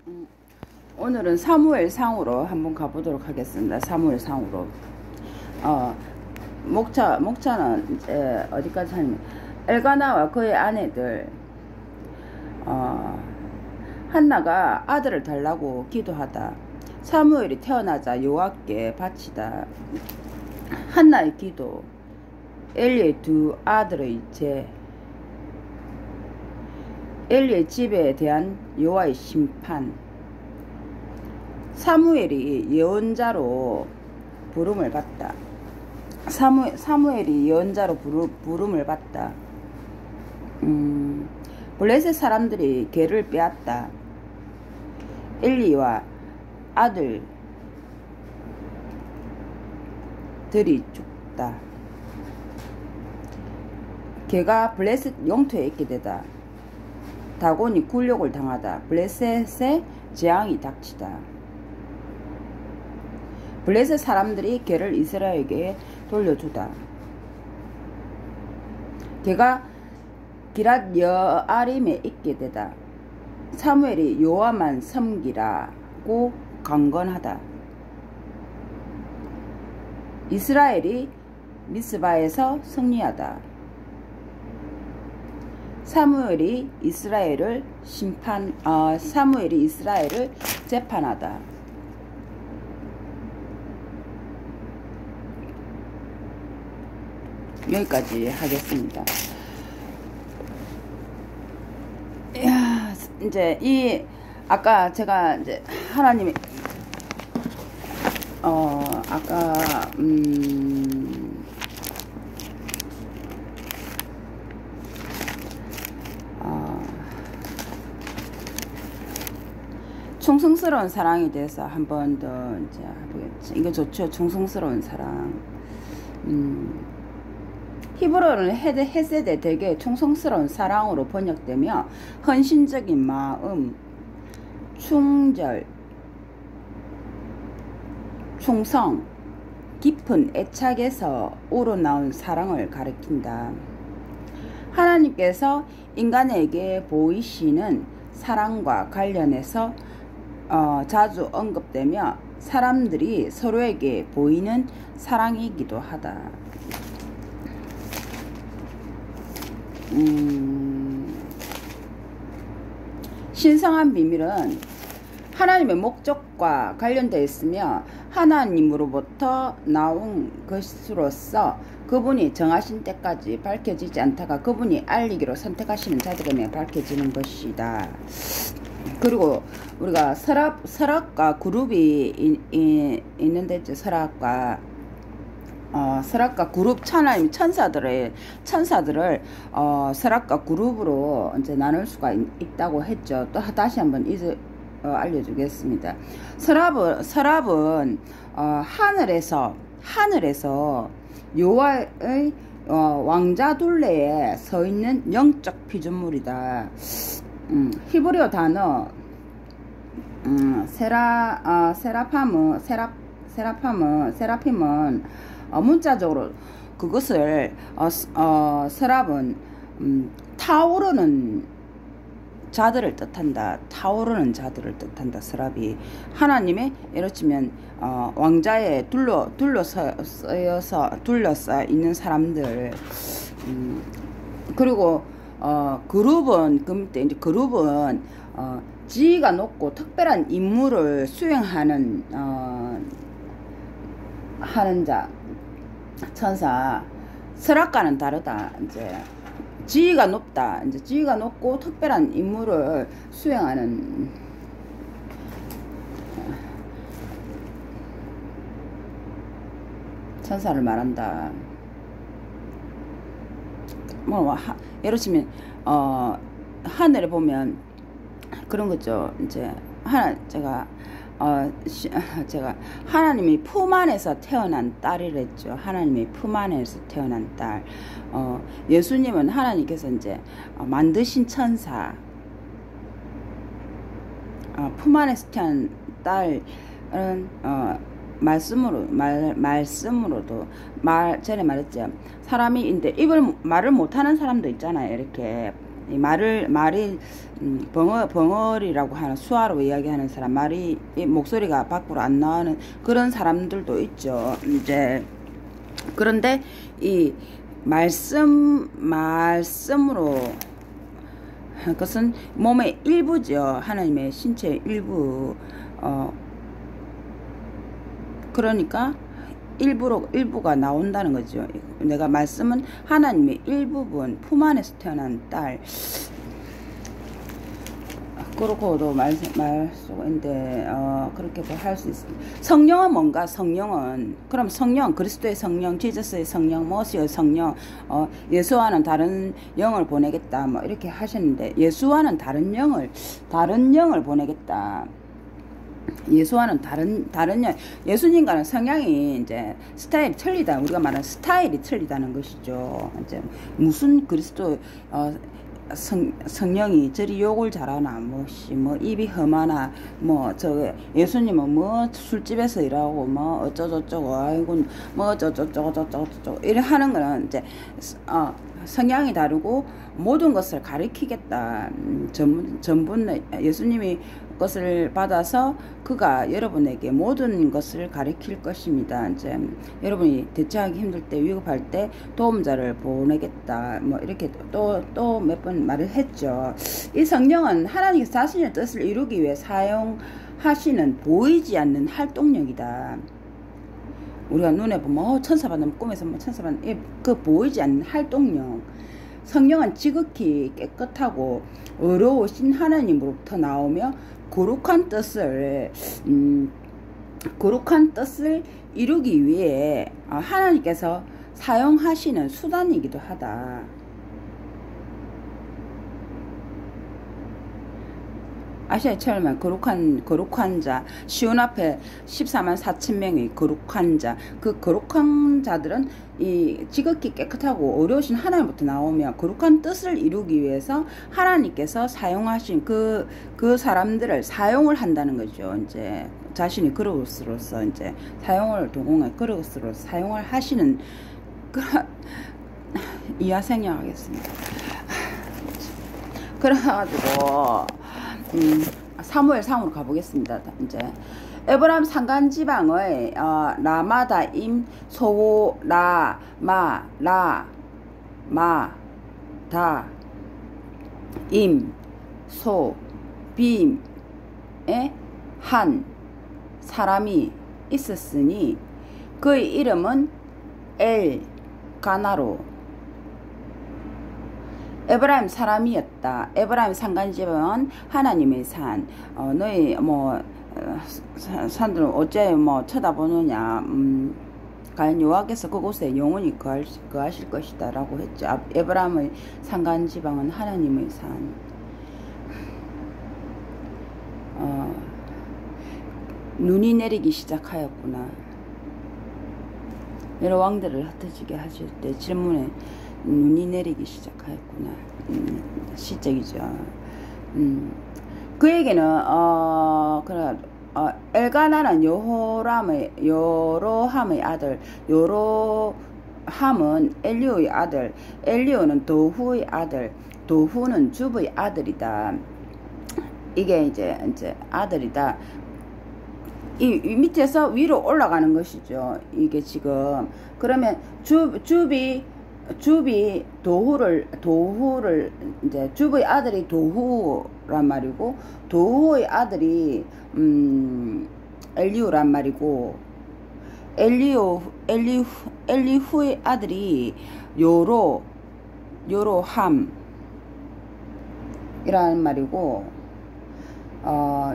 음, 오늘은 사무엘상으로 한번 가보도록 하겠습니다. 사무엘상으로. 어, 목차는 이제 어디까지 하냐면, 엘가나와 그의 아내들, 한나가 아들을 달라고 기도하다. 사무엘이 태어나자 여호와께 바치다. 한나의 기도, 엘리의 두 아들의 죄, 엘리의 집에 대한 여호와의 심판. 사무엘이 예언자로 부름을 받다. 사무엘이 예언자로 부름을 받다. 블레셋 사람들이 개를 빼앗다. 엘리와 아들들이 죽다. 개가 블레셋 영토에 있게 되다. 다곤이 굴욕을 당하다. 블레셋에 재앙이 닥치다. 블레셋 사람들이 개를 이스라엘에게 돌려주다. 개가 기랏 여아림에 있게 되다. 사무엘이 여호와만 섬기라고 강건하다. 이스라엘이 미스바에서 승리하다. 사무엘이 이스라엘을 재판하다. 여기까지 하겠습니다. 이야, 이제 아까 제가 이제 하나님이 아까 충성스러운 사랑에 대해서 한 번 더 이제 해보겠지. 이거 좋죠. 충성스러운 사랑. 히브리어는 헤세데 되게 충성스러운 사랑으로 번역되며 헌신적인 마음, 충절, 충성, 깊은 애착에서 우러나온 사랑을 가리킨다. 하나님께서 인간에게 보이시는 사랑과 관련해서 자주 언급되며 사람들이 서로에게 보이는 사랑이기도 하다. 신성한 비밀은 하나님의 목적과 관련되어 있으며 하나님으로부터 나온 것으로서 그분이 정하신 때까지 밝혀지지 않다가 그분이 알리기로 선택하시는 자들에게 밝혀지는 것이다. 그리고 우리가 설악과 그룹이 있는데, 설악과 그룹, 하나님 천사들을 설악과 그룹으로 이제 나눌 수가 있다고 했죠. 또 다시 한번 알려주겠습니다. 서랍은 하늘에서 여호와의 왕자 둘레에 서 있는 영적 피조물이다. 히브리어 단어 세라핌은 문자적으로 그것을 서랍은 타오르는 자들을 뜻한다. 타오르는 자들을 뜻한다. 서랍이 하나님의 예를 치면 왕자에 둘러싸여 있는 사람들. 그리고 그룹은 지위가 높고 특별한 임무를 수행하는 하는 자, 천사. 설악과는 다르다. 이제 지위가 높다. 이제 지위가 높고 특별한 임무를 수행하는 천사를 말한다. 예를 치면 하늘에 보면 그런 거죠. 이제 제가 하나님이 품 안에서 태어난 딸이랬죠. 하나님이 품 안에서 태어난 딸. 예수님은 하나님께서 이제 만드신 천사. 품 안에서 태어난 딸은 말씀으로도 전에 말했죠. 사람이 말을 못하는 사람도 있잖아요. 이렇게 이 말이 벙어리라고 하는 수화로 이야기하는 사람, 말이 목소리가 밖으로 안 나오는 그런 사람들도 있죠. 이제 그런데 이 말씀으로 그것은 몸의 일부죠. 하나님의 신체의 일부. 그러니까 일부가 나온다는 거죠. 내가 말씀은 하나님의 일부분, 품 안에서 태어난 딸. 그렇고도 말 속인데 그렇게도 할 수 있습니다. 성령은 뭔가? 성령은 그럼 성령, 그리스도의 성령, 지저스의 성령, 모세의 성령, 예수와는 다른 영을 보내겠다, 뭐 이렇게 하셨는데, 예수와는 다른 영을 보내겠다. 예수와는 다른 영, 예수님과는 성향이 이제 스타일이 틀리다. 우리가 말하는 스타일이 틀리다는 것이죠. 이제 무슨 그리스도 성령이 저리 욕을 잘하나, 뭐 입이 험하나, 예수님은 뭐 술집에서 일하고, 뭐 어쩌고저쩌고, 아이고, 뭐 어쩌고저쩌고, 이래 하는 거는 이제, 성향이 다르고, 모든 것을 가리키겠다. 전부 예수님이 것을 받아서 그가 여러분에게 모든 것을 가리킬 것입니다. 이제 여러분이 대처하기 힘들 때, 위급할 때 도움자를 보내겠다. 뭐 이렇게 또 몇 번 말을 했죠. 이 성령은 하나님 자신의 뜻을 이루기 위해 사용하시는 보이지 않는 활동력이다. 우리가 눈에 보면 천사 받는 꿈에서 천사 받는 그 보이지 않는 활동력. 성령은 지극히 깨끗하고 어려우신 하나님으로부터 나오며 거룩한 뜻을 이루기 위해 하나님께서 사용하시는 수단이기도 하다. 아시아처럼 거룩한 자, 시온 앞에 14만 4천 명의 거룩한 자, 그 거룩한 자들은 이 지극히 깨끗하고 어려우신 하나님부터 나오며 거룩한 뜻을 이루기 위해서 하나님께서 사용하신 그 사람들을 사용을 한다는 거죠. 이제 자신이 그릇으로서 이제 도공의 그릇으로 사용을 하시는 이하생략하겠습니다. 그래가지고 사무엘상으로 가보겠습니다. 이제 에브라임 산간지방의 라마다임 소 라마 다 임 소 빔에 한 사람이 있었으니 그의 이름은 엘가나로 에브라임 사람이었다. 에브라임 산간지방은 하나님의 산. 너희 산들은 어째 쳐다보느냐. 과연 여호와께서 그곳에 영원히 거하실 것이다 라고 했죠. 에브라임의 산간지방은 하나님의 산. 눈이 내리기 시작하였구나. 여러 왕들을 흩어지게 하실 때 질문에 눈이 내리기 시작하였구나. 시적이죠. 그에게는 엘가나는 요로함의 아들, 요로함은 엘리오의 아들, 엘리오는 도후의 아들, 도후는 줍의 아들이다. 이게 이제 아들이다. 이 밑에서 위로 올라가는 것이죠. 이게 지금 그러면 줍이 도후를 이제 줍의 아들이 도후란 말이고 도후의 아들이 엘리후란 말이고 엘리후의 아들이 요로함이라는 말이고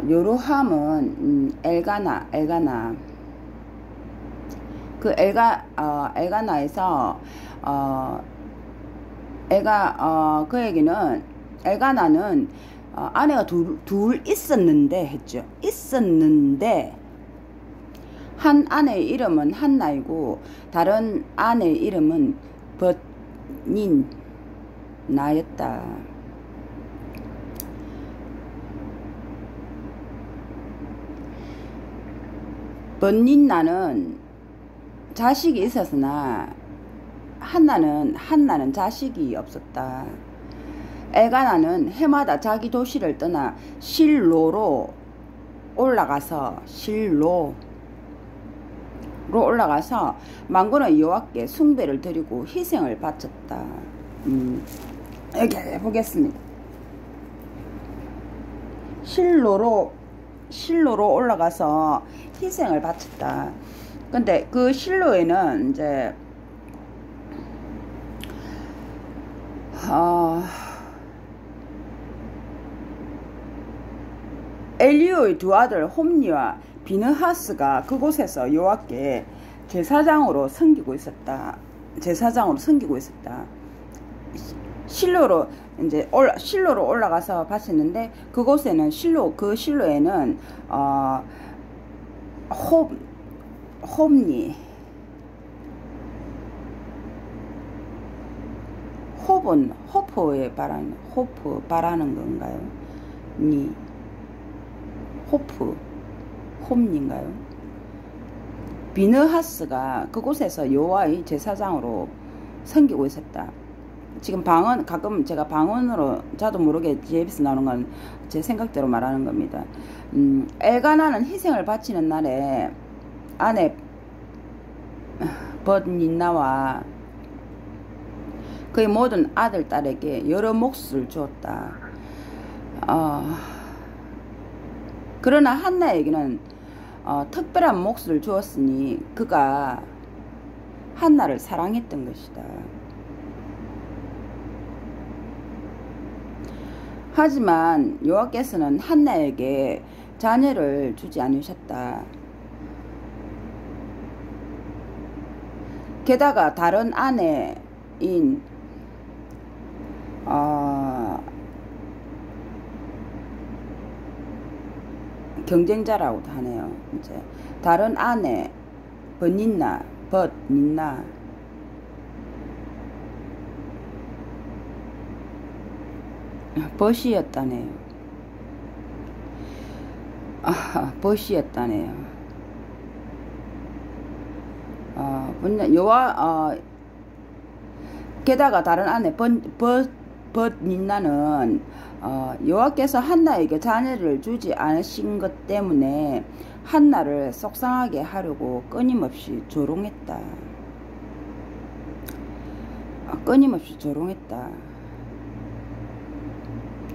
요로함은 엘가나 그 엘가나에서 그에게는 엘가나는 아내가 둘 있었는데 했죠. 있었는데 한 아내의 이름은 한나이고 다른 아내의 이름은 벳닌나였다. 벳닌나는 자식이 있었으나 한나는 자식이 없었다. 엘가나는 해마다 자기 도시를 떠나 실로로 올라가서 만군의 여호와께 숭배를 드리고 희생을 바쳤다. 여기 해보겠습니다. 실로로 올라가서 희생을 바쳤다. 근데 그 실로에는 이제 엘리오의 두 아들 홈니와 비느하스가 그곳에서 여호와께 제사장으로 섬기고 있었다. 실로로 올라가서 바쳤는데 그곳에는 실로에는 홈니 홉은 호프 바라는 건가요? 홈니인가요? 비느하스가 그곳에서 여호와의 제사장으로 섬기고 있었다. 지금 가끔 제가 방언으로 저도 모르게 GAB에서 나오는 건 제 생각대로 말하는 겁니다. 엘가나는 희생을 바치는 날에 아내 벳닌나와 그의 모든 아들 딸에게 여러 몫을 주었다. 그러나 한나에게는 특별한 몫을 주었으니 그가 한나를 사랑했던 것이다. 하지만 여호와께서는 한나에게 자녀를 주지 않으셨다. 게다가 다른 아내인 경쟁자라고도 하네요. 이제 다른 아내 벳닌나 벗이었다네요. 벗이었다네요. 게다가 다른 아내 벳닌나는 여호와께서 한나에게 자녀를 주지 않으신 것 때문에 한나를 속상하게 하려고 끊임없이 조롱했다.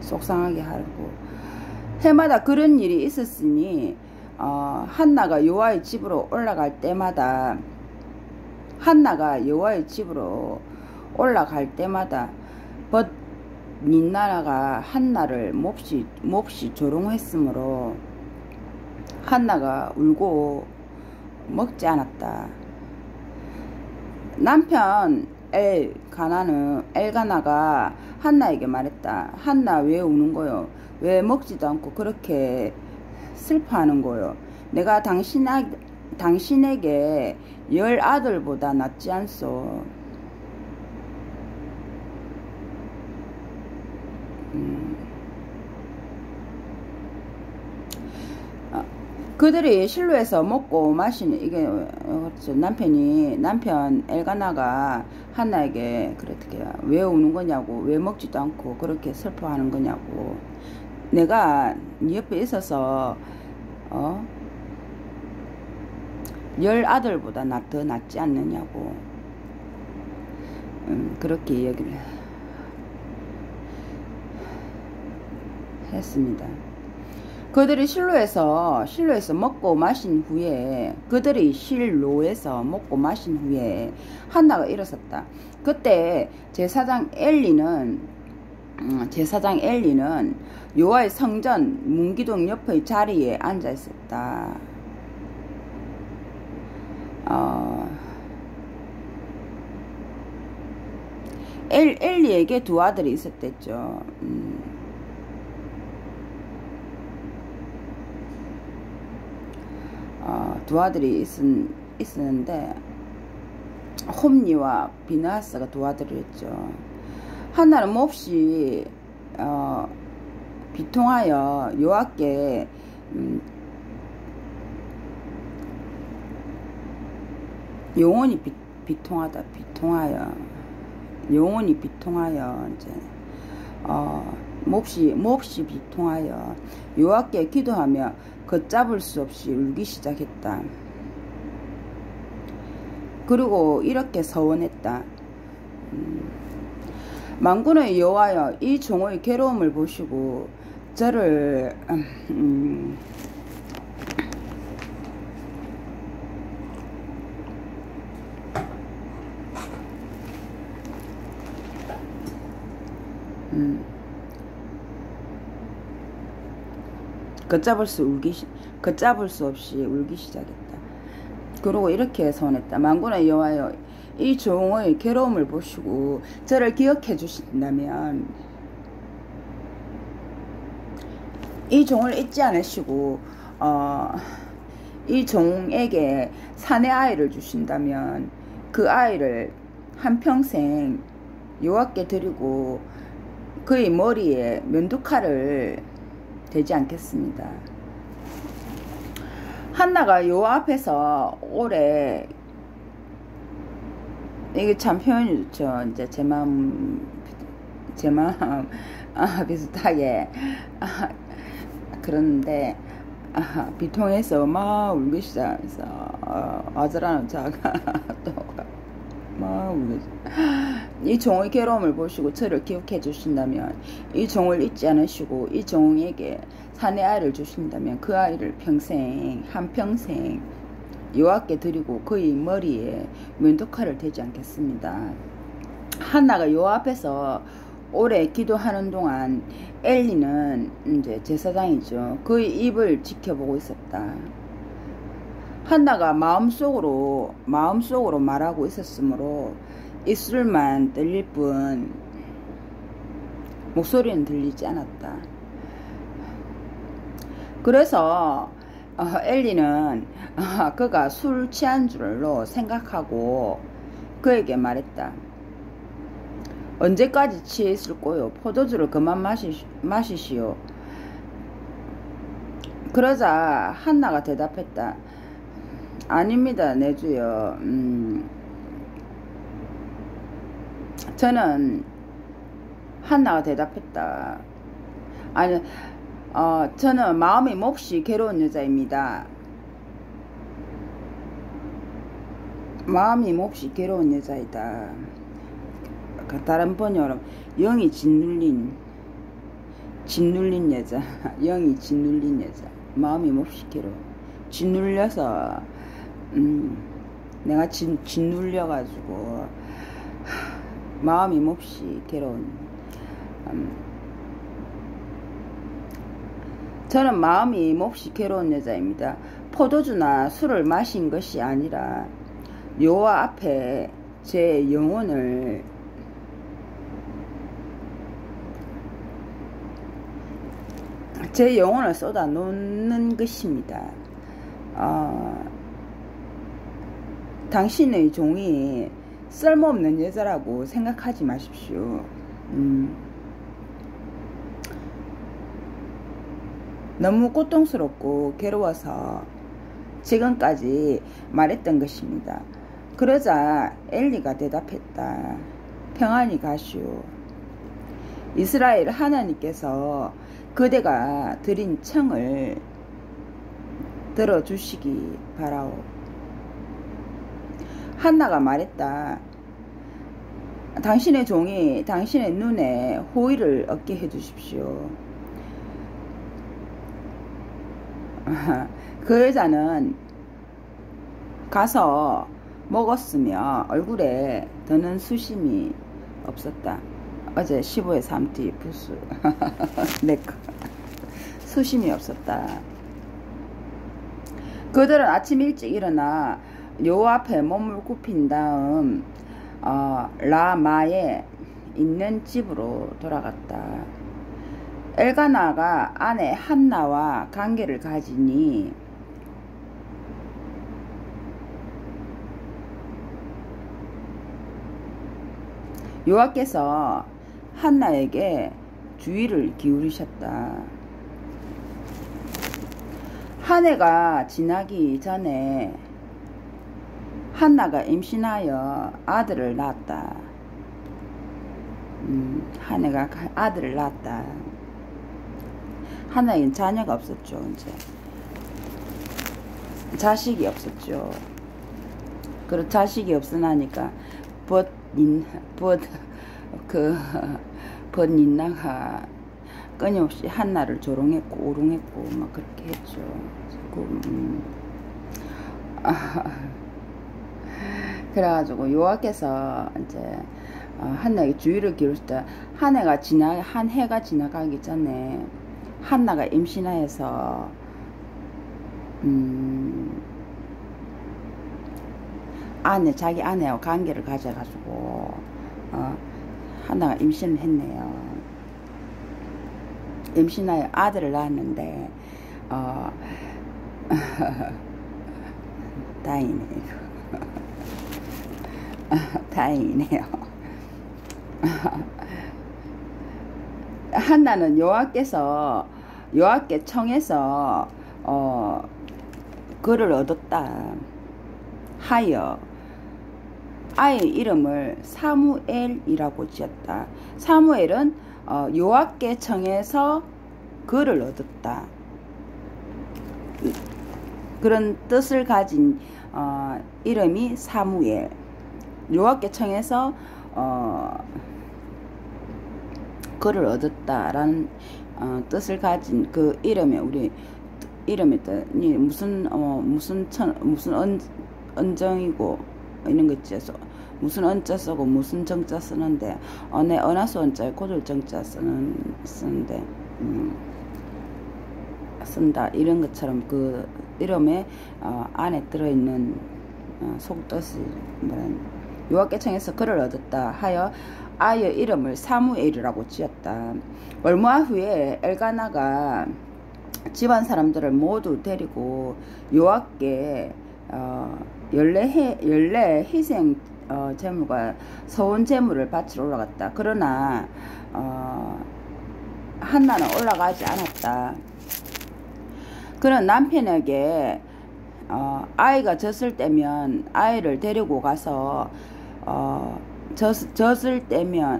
속상하게 하려고. 해마다 그런 일이 있었으니 한나가 여호와의 집으로 올라갈 때마다 벳닌나가 한나를 몹시 조롱했으므로 한나가 울고 먹지 않았다. 남편 엘가나가 한나에게 말했다. 한나 왜 우는 거요? 왜 먹지도 않고 그렇게 슬퍼하는 거요? 내가 당신에게 10 아들보다 낫지 않소. 그들이 실로에서 먹고 마시는 이게 남편 엘가나가 한나에게 그렇게 왜 우는 거냐고, 왜 먹지도 않고 그렇게 슬퍼하는 거냐고, 내가 네 옆에 있어서 10 아들보다 더 낫지 않느냐고 그렇게 얘기를 했습니다. 그들이 실로에서 먹고 마신 후에 한나가 일어섰다. 그때 제사장 엘리는 여호와의 성전 문기둥 옆의 자리에 앉아 있었다. 엘리에게 두 아들이 있었댔죠. 두 아들이 있었는데 홈니와 비느하스가 두 아들이었죠. 한나는 몹시 비통하여 여호와께 영원히 비통하여 이제 몹시 비통하여 여호와께 기도하며 걷잡을 수 없이 울기 시작했다. 그리고 이렇게 서원했다. 만군의 여호와여, 이 종의 괴로움을 보시고 저를 걷잡을 수 없이 울기 시작했다. 그리고 이렇게 서원했다. 만군의 여호와여, 이 종의 괴로움을 보시고 저를 기억해 주신다면 이 종을 잊지 않으시고 이 종에게 사내 아이를 주신다면 그 아이를 한평생 여호와께 드리고 그의 머리에 면도칼을 되지 않겠습니다. 한나가 여호와 앞에서 오래, 이게 참 표현이 좋죠. 이제 제 마음 비슷하게 그런데 비통해서 막 울기 시작해서 아들하는 자가 또 막 울기 시작. 이 종의 괴로움을 보시고 저를 기억해 주신다면 이 종을 잊지 않으시고 이 종에게 사내 아이를 주신다면 그 아이를 한평생 여호와께 드리고 그의 머리에 면도칼을 대지 않겠습니다. 한나가 여호와 앞에서 오래 기도하는 동안 엘리는 이제 제사장이죠. 그의 입을 지켜보고 있었다. 한나가 마음속으로 말하고 있었으므로 입술만 들릴 뿐 목소리는 들리지 않았다. 그래서 엘리는 그가 술 취한 줄로 생각하고 그에게 말했다. 언제까지 취해 있을 거요? 포도주를 그만 마시시오. 그러자 한나가 대답했다. 아닙니다, 내 주여. 저는 한나가 대답했다. 아니, 저는 마음이 몹시 괴로운 여자입니다. 마음이 몹시 괴로운 여자이다. 다른 번역으로 영이 짓눌린 여자. 영이 짓눌린 여자. 마음이 몹시 괴로워. 짓눌려서 내가 짓눌려가지고 마음이 몹시 괴로운. 저는 마음이 몹시 괴로운 여자입니다. 포도주나 술을 마신 것이 아니라 여호와 앞에 제 영혼을 쏟아 놓는 것입니다. 당신의 종이 쓸모없는 여자라고 생각하지 마십시오. 너무 고통스럽고 괴로워서 지금까지 말했던 것입니다. 그러자 엘리가 대답했다. 평안히 가시오. 이스라엘 하나님께서 그대가 드린 청을 들어주시기 바라오. 한나가 말했다. 당신의 종이 당신의 눈에 호의를 얻게 해주십시오. 그 여자는 가서 먹었으며 얼굴에 더는 수심이 없었다. 어제 15에 3T 부수 내꺼 수심이 없었다. 그들은 아침 일찍 일어나 여호와 앞에 몸을 굽힌 다음 라마에 있는 집으로 돌아갔다. 엘가나가 아내 한나와 관계를 가지니 여호와께서 한나에게 주의를 기울이셨다. 한 해가 지나기 전에 한나가 임신하여 아들을 낳았다. 하나가 아들을 낳았다. 하나에겐 자녀가 없었죠. 이제 자식이 없었죠. 그리고 자식이 없으나니까 벗닌나가 끊임없이 한나를 조롱했고 오롱했고 막 그렇게 했죠. 그래가지고 여호와께서 이제 한나에게 주의를 기울일 때 한 해가 지나가기 전에 한나가 임신하여서 자기 아내와 관계를 가져가지고 한나가 임신을 했네요. 임신하여 아들을 낳았는데 다행이네요. 다행이네요. 한나는 여호와께 청해서 그를 얻었다 하여 아이의 이름을 사무엘이라고 지었다. 사무엘은 여호와께 청해서 그를 얻었다. 그런 뜻을 가진 이름이 사무엘. 여호와께 청해서 그를 얻었다라는 뜻을 가진 그 이름에 우리 이름의 뜻이 무슨 언정이고 이런 거 있죠. 무슨 언자 쓰고 무슨 정자 쓰는데 내 언하수 언자에 고들 정자 쓰는데 쓴다 이런 것처럼 그 이름에 안에 들어있는 속뜻이 여호와께 청해서 그를 얻었다 하여 아이의 이름을 사무엘이라고 지었다. 얼마 후에 엘가나가 집안 사람들을 모두 데리고 여호와께 연례 희생 제물과 서온 제물을 바치러 올라갔다. 그러나 한나는 올라가지 않았다. 그는 남편에게 아이가 젖을 때면 아이를 데리고 가서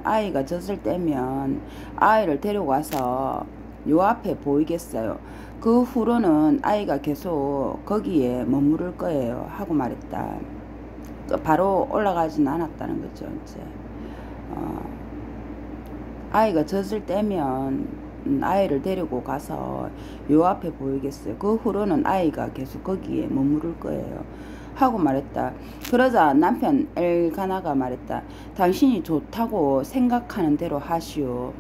아이가 젖을 때면 아이를 데리고 가서 요 앞에 보이겠어요. 그 후로는 아이가 계속 거기에 머무를 거예요 하고 말했다. 바로 올라가진 않았다는 거죠. 이제 아이가 젖을 때면 아이를 데리고 가서 요 앞에 보이겠어요. 그 후로는 아이가 계속 거기에 머무를 거예요 하고 말했다. 그러자 남편 엘가나가 말했다. 당신이 좋다고 생각하는 대로 하시오.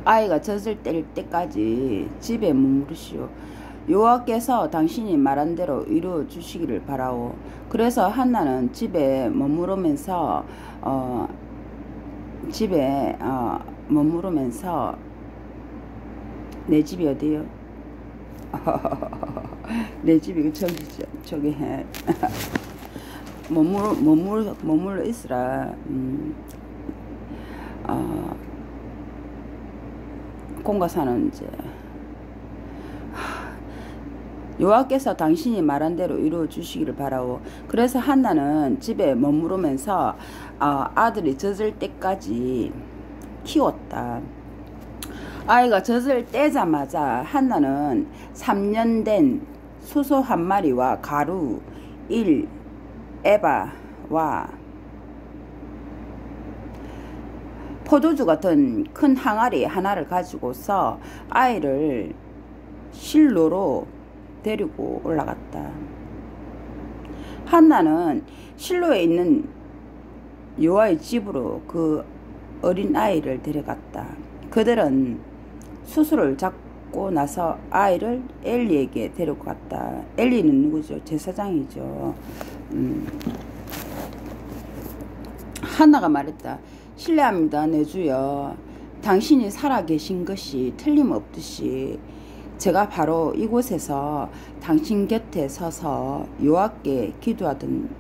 아이가 젖을 때까지 집에 머무르시오. 여호와께서 당신이 말한 대로 이루어 주시기를 바라오. 그래서 한나는 집에 머무르면서 내 집이 어디요? 내 집이 저기 머물러 있으라. 공가사는 이제 여호와께서 당신이 말한 대로 이루어 주시기를 바라오. 그래서 한나는 집에 머무르면서 아들이 젖을 때까지 키웠다. 아이가 젖을 떼자마자 한나는 3년 된 수소 한 마리와 가루 1에바와 포도주 같은 큰 항아리 하나를 가지고서 아이를 실로로 데리고 올라갔다. 한나는 실로에 있는 여호와의 집으로 그 어린 아이를 데려갔다. 그들은 수술을 잡고 나서 아이를 엘리에게 데리고 갔다. 엘리는 누구죠? 제사장이죠. 한나가 말했다. 실례합니다, 내 주여. 당신이 살아계신 것이 틀림없듯이 제가 바로 이곳에서 당신 곁에 서서 여호와께 기도하던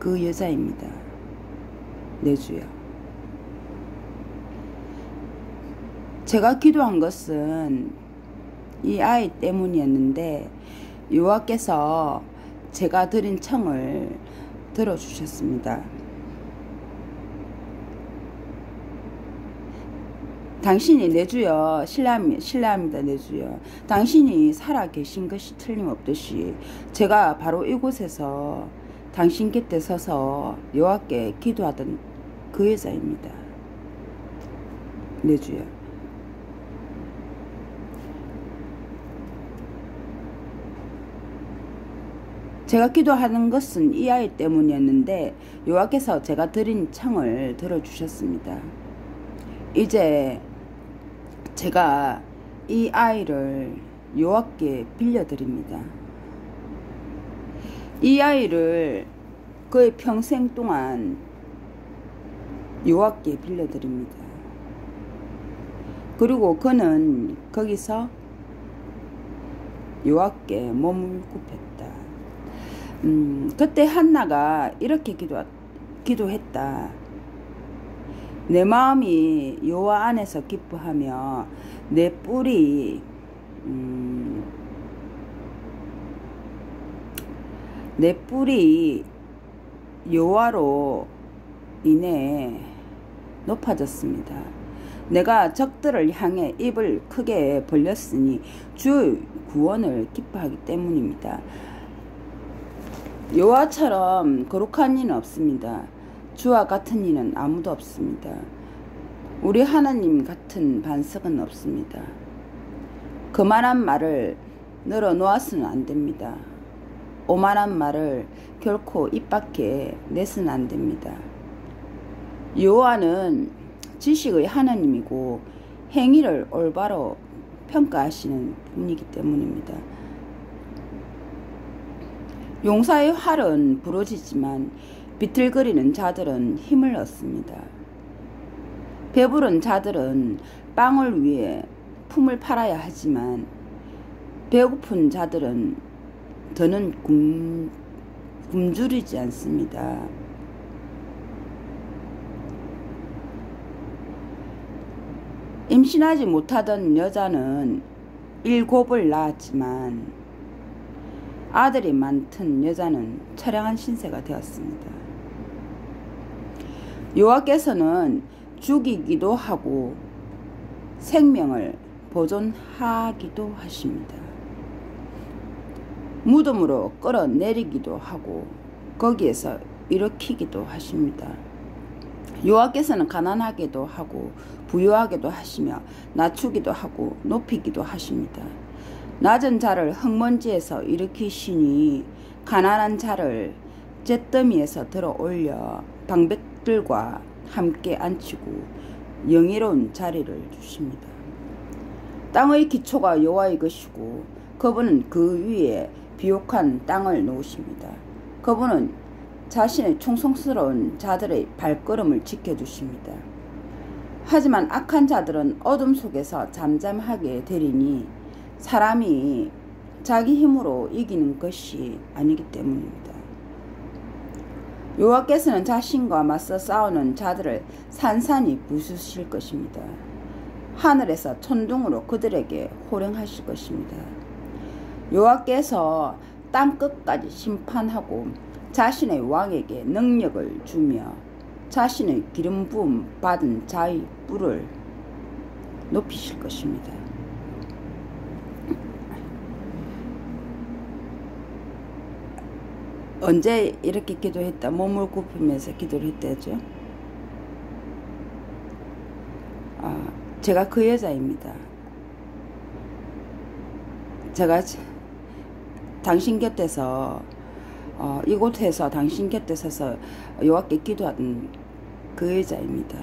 그 여자입니다, 내 주여. 제가 기도한 것은 이 아이 때문이었는데 여호와께서 제가 드린 청을 들어주셨습니다. 당신이 내 주여, 신뢰합니다 내 주여. 당신이 살아 계신 것이 틀림없듯이 제가 바로 이곳에서 당신 곁에 서서 여호와께 기도하던 그 여자입니다. 내 주여. 제가 기도하는 것은 이 아이 때문이었는데 여호와께서 제가 드린 청을 들어주셨습니다. 이제 제가 이 아이를 여호와께 빌려드립니다. 이 아이를 그의 평생 동안 여호와께 빌려드립니다. 그리고 그는 거기서 여호와께 몸을 굽혔다. 그때 한나가 이렇게 기도했다. 내 마음이 여호와 안에서 기뻐하며 내 뿔이 여호와로 인해 높아졌습니다. 내가 적들을 향해 입을 크게 벌렸으니 주의 구원을 기뻐하기 때문입니다. 여호와처럼 거룩한 이는 없습니다. 주와 같은 이는 아무도 없습니다. 우리 하나님 같은 반석은 없습니다. 그만한 말을 늘어놓아서는 안됩니다. 오만한 말을 결코 입 밖에 내서는 안됩니다. 여호와는 지식의 하나님이고 행위를 올바로 평가하시는 분이기 때문입니다. 용사의 활은 부러지지만 비틀거리는 자들은 힘을 얻습니다. 배부른 자들은 빵을 위해 품을 팔아야 하지만 배고픈 자들은 더는 굶주리지 않습니다. 임신하지 못하던 여자는 7을 낳았지만 아들이 많던 여자는 처량한 신세가 되었습니다. 여호와께서는 죽이기도 하고 생명을 보존하기도 하십니다. 무덤으로 끌어내리기도 하고 거기에서 일으키기도 하십니다. 여호와께서는 가난하게도 하고 부유하게도 하시며 낮추기도 하고 높이기도 하십니다. 낮은 자를 흙먼지에서 일으키시니 가난한 자를 잿더미에서 들어 올려 방백들과 함께 앉히고 영예로운 자리를 주십니다. 땅의 기초가 여호와의 것이고 그분은 그 위에 비옥한 땅을 놓으십니다. 그분은 자신의 충성스러운 자들의 발걸음을 지켜주십니다. 하지만 악한 자들은 어둠 속에서 잠잠하게 되리니 사람이 자기 힘으로 이기는 것이 아니기 때문입니다. 여호와께서는 자신과 맞서 싸우는 자들을 산산이 부수실 것입니다. 하늘에서 천둥으로 그들에게 호령하실 것입니다. 여호와께서 땅 끝까지 심판하고 자신의 왕에게 능력을 주며 자신의 기름 부음 받은 자의 뿔을 높이실 것입니다. 언제 이렇게 기도했다? 몸을 굽히면서 기도를 했다죠. 제가 그 여자입니다. 제가 당신 곁에서 이곳에서 당신 곁에 서서 여호와께 기도하던 그 여자입니다.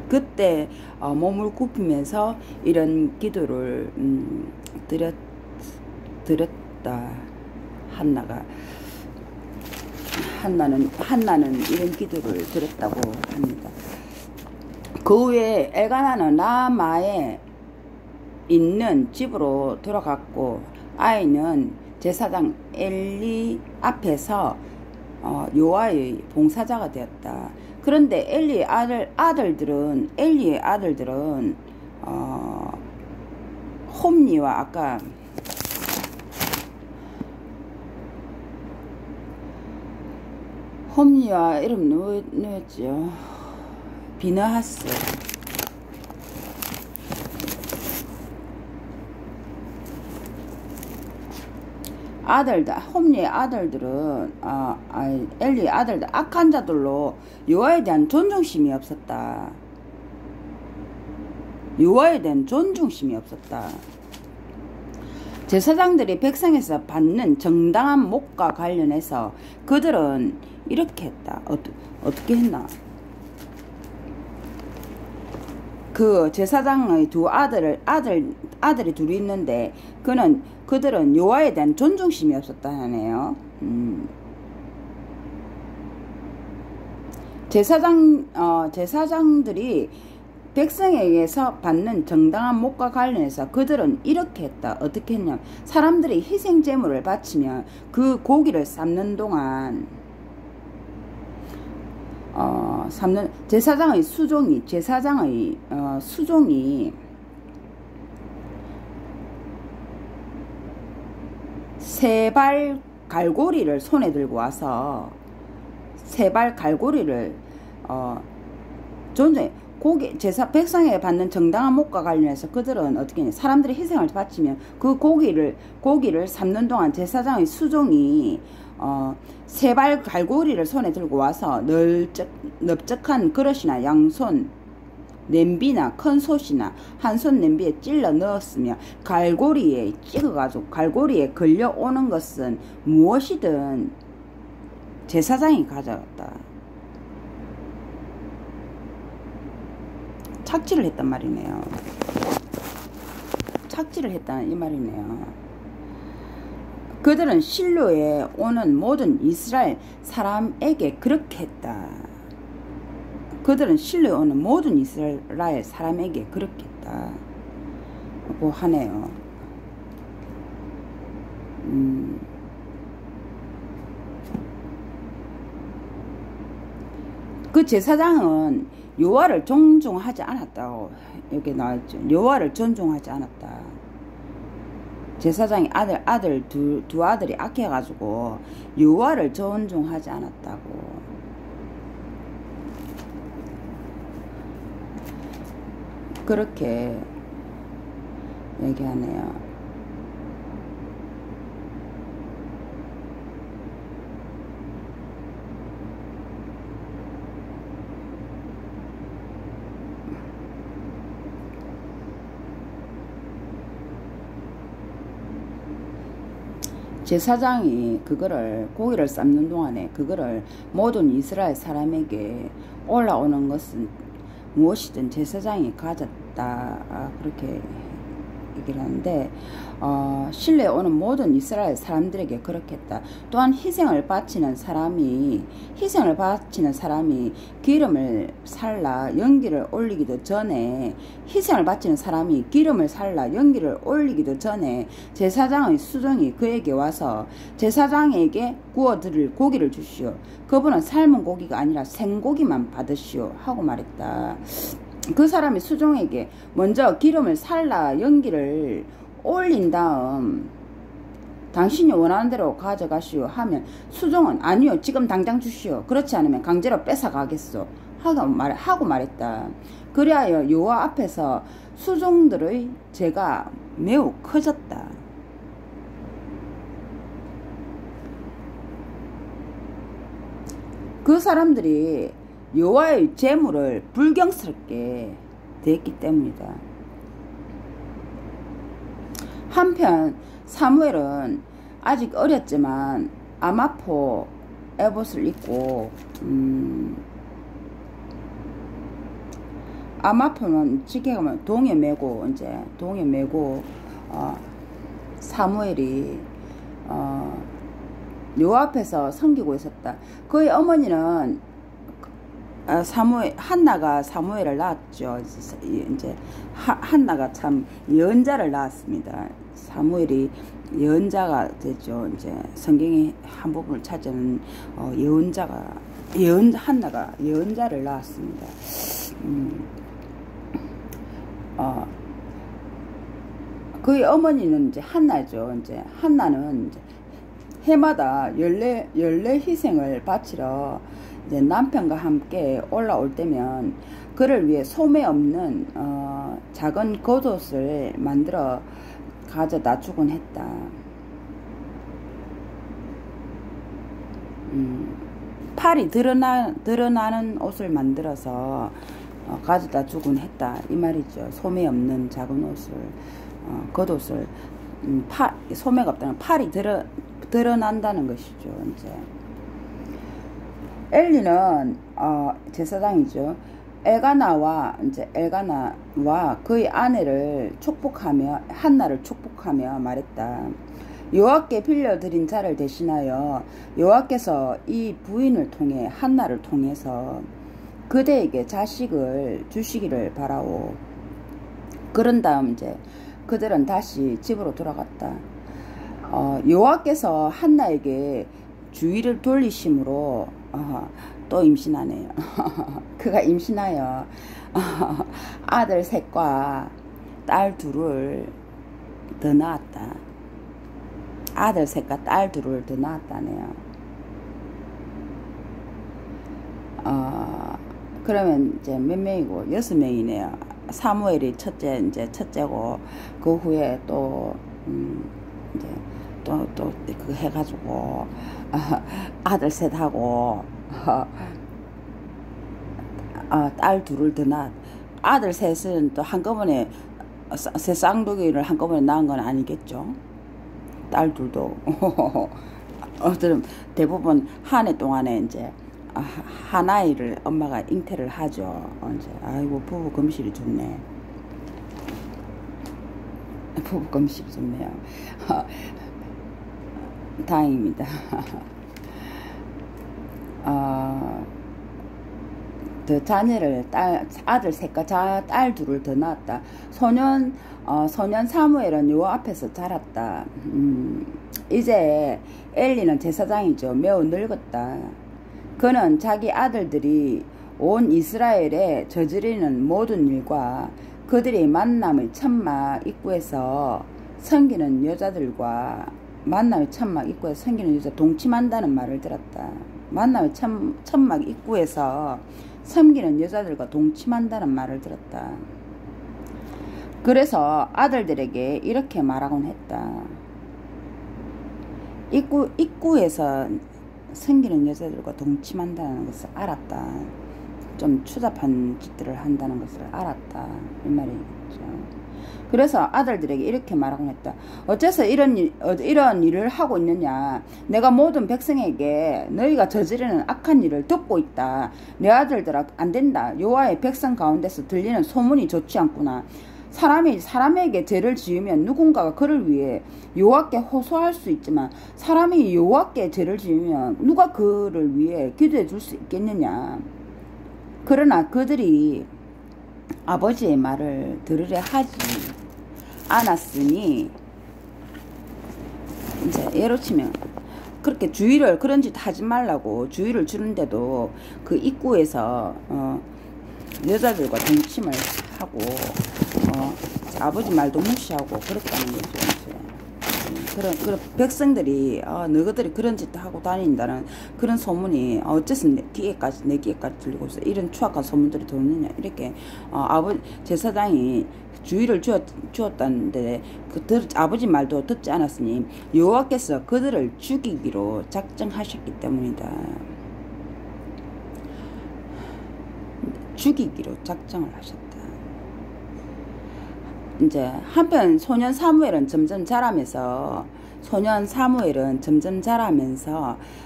그때 몸을 굽히면서 이런 기도를 드렸다. 한나는 이런 기도를 드렸다고 합니다. 그 후에 엘가나는 라마에 있는 집으로 돌아갔고 아이는 제사장 엘리 앞에서 여호와의 봉사자가 되었다. 그런데 엘리의 아들들은 홈리와 아까 홈리와 이름 누구였죠? 비느하스 홈리의 아들들은 엘리의 아들들 악한 자들로 여호와에 대한 존중심이 없었다. 여호와에 대한 존중심이 없었다. 제사장들이 백성에서 받는 정당한 목과 관련해서 그들은 이렇게 했다. 어떻게 했나? 그 제사장의 두 아들이 둘이 있는데 그들은 여호와에 대한 존중심이 없었다 하네요. 제사장들이 백성에게서 받는 정당한 목과 관련해서 그들은 이렇게 했다. 어떻게 했냐? 사람들이 희생 제물을 바치면 그 고기를 삶는 동안 제사장의 수종이 세발 갈고리를 손에 들고 와서 세발 갈고리를 존중해. 백성에게 받는 정당한 목과 관련해서 그들은 어떻게 했냐? 사람들이 희생을 바치면 그 고기를 삶는 동안 제사장의 수종이 세발 갈고리를 손에 들고 와서 넓적한 그릇이나 양손 냄비나 큰 솥이나 한 손 냄비에 찔러 넣었으며 갈고리에 찍어가지고 갈고리에 걸려오는 것은 무엇이든 제사장이 가져갔다. 착취를 했단 말이네요. 착취를 했다는 이 말이네요. 그들은 실로에 오는 모든 이스라엘 사람에게 그렇게 했다. 그들은 실로에 오는 모든 이스라엘 사람에게 그렇게 했다. 고 하네요. 그 제사장은 여호와를 존중하지 않았다고 여기 나와있죠. 여호와를 존중하지 않았다. 제사장이 두 아들이 악해가지고 여호와를 존중하지 않았다고. 그렇게 얘기하네요. 제사장이 고기를 삶는 동안에 그거를 모든 이스라엘 사람에게 올라오는 것은 무엇이든 제사장이 가졌다. 그렇게 얘기를 하는데 실내에 오는 모든 이스라엘 사람들에게 그렇게 했다. 또한 희생을 바치는 사람이 기름을 살라 연기를 올리기도 전에 제사장의 수종이 그에게 와서 제사장에게 구워드릴 고기를 주시오. 그분은 삶은 고기가 아니라 생고기만 받으시오 하고 말했다. 그 사람이 수종에게 먼저 기름을 살라 연기를 올린 다음 당신이 원하는 대로 가져가시오 하면 수종은 아니요 지금 당장 주시오. 그렇지 않으면 강제로 뺏어가겠소 하고 말했다. 그리하여 여호와 앞에서 수종들의 죄가 매우 커졌다. 그 사람들이 여호와의 제물을 불경스럽게 대했기 때문이다. 한편 사무엘은 아직 어렸지만 아마포 에봇을 입고 아마포는 지게 가면 동에 메고 사무엘이 여호와 앞에서 섬기고 있었다. 그의 어머니는 한나가 사무엘을 낳았죠. 이제 한나가 참 예언자를 낳았습니다. 사무엘이 예언자가 됐죠. 이제 성경의 한 부분을 차지하는 한나가 예언자를 낳았습니다. 그의 어머니는 이제 한나죠. 이제 한나는 이제 해마다 연례 희생을 바치러 이제 남편과 함께 올라올 때면 그를 위해 소매 없는 작은 겉옷을 만들어 가져다 주곤 했다. 팔이 드러나는 옷을 만들어서 가져다 주곤 했다 이 말이죠. 소매 없는 작은 옷을 겉옷을 소매가 없다는 팔이 드러난다는 것이죠. 이제 엘리는 제사장이죠. 엘가나와 그의 아내를 축복하며 한나를 축복하며 말했다. 여호와께 빌려드린 자를 대신하여 여호와께서 이 부인을 통해 한나를 통해서 그대에게 자식을 주시기를 바라오. 그런 다음 이제 그들은 다시 집으로 돌아갔다. 여호와께서 한나에게 주의를 돌리심으로 또 임신하네요. 그가 임신하여 아들 셋과 딸 둘을 더 낳았다. 아들 셋과 딸 둘을 더 낳았다네요. 그러면 이제 몇 명이고 6명이네요. 사무엘이 첫째고 그 후에 또 이제 또 그거 해가지고 아들 셋하고 딸 둘을 더 낳았. 아들 셋은 또 한꺼번에 새 쌍둥이를 한꺼번에 낳은 건 아니겠죠. 딸 둘도 대부분 한 해 동안에 이제 한 아이를 엄마가 잉태를 하죠. 이제 아이고 부부 금실이 좋네. 부부 금실 좋네요. 다행입니다. 더 자녀를 아들 셋과 딸 둘을 더 낳았다. 소년 사무엘은 여호와 앞에서 자랐다. 이제 엘리는 제사장이죠. 매우 늙었다. 그는 자기 아들들이 온 이스라엘에 저지르는 모든 일과 그들이 만남의 천막 입구에서 섬기는 여자들과 만남의 천막 입구에서 섬기는 여자 동침한다는 말을 들었다. 만남의 천막 입구에서 섬기는 여자들과 동침한다는 말을 들었다. 그래서 아들들에게 이렇게 말하곤 했다. 입구에서 섬기는 여자들과 동침한다는 것을 알았다. 좀 추잡한 짓들을 한다는 것을 알았다. 이 말이겠죠. 그래서 아들들에게 이렇게 말하곤 했다. 어째서 이런 일을 하고 있느냐. 내가 모든 백성에게 너희가 저지르는 악한 일을 듣고 있다. 내 아들들아 안 된다. 여호와의 백성 가운데서 들리는 소문이 좋지 않구나. 사람이 사람에게 죄를 지으면 누군가가 그를 위해 여호와께 호소할 수 있지만 사람이 여호와께 죄를 지으면 누가 그를 위해 기도해 줄 수 있겠느냐. 그러나 그들이 아버지의 말을 들으려 하지 않았으니 이제 예로 치면 그렇게 주의를 그런 짓 하지 말라고 주의를 주는데도 그 입구에서 여자들과 동침을 하고 아버지 말도 무시하고 그랬다는 거죠. 그런 백성들이 너희들이 그런 짓도 하고 다닌다는 그런 소문이 어째서 내 귀에까지 들리고 있어. 이런 추악한 소문들이 돌느냐. 이렇게 아버지 제사장이 주의를 주었다는데 아버지 말도 듣지 않았으니 여호와께서 그들을 죽이기로 작정하셨기 때문이다. 죽이기로 작정을 하셨다. 이제 한편 소년 사무엘은 점점 자라면서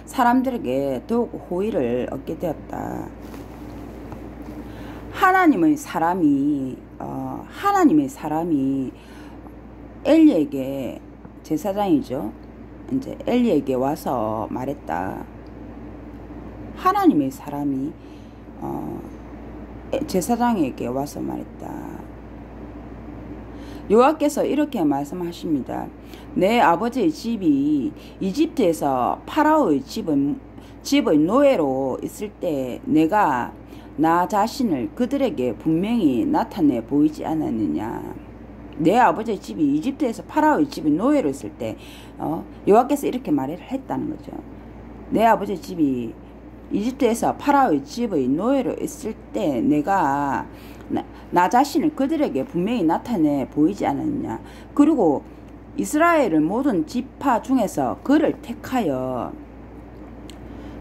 사람들에게 더욱 호의를 얻게 되었다. 하나님의 사람이 엘리에게 제사장이죠. 이제 엘리에게 와서 말했다. 하나님의 사람이 제사장에게 와서 말했다. 여호와께서 이렇게 말씀하십니다. 내 아버지의 집이 이집트에서 파라오의 집의 노예로 있을 때 내가 나 자신을 그들에게 분명히 나타내 보이지 않았느냐. 내 아버지의 집이 이집트에서 파라오의 집의 노예로 있을 때 여호와께서 이렇게 말을 했다는 거죠. 내 아버지의 집이 이집트에서 파라오의 집의 노예로 있을 때 내가 나 자신을 그들에게 분명히 나타내 보이지 않았느냐. 그리고 이스라엘의 모든 지파 중에서 그를 택하여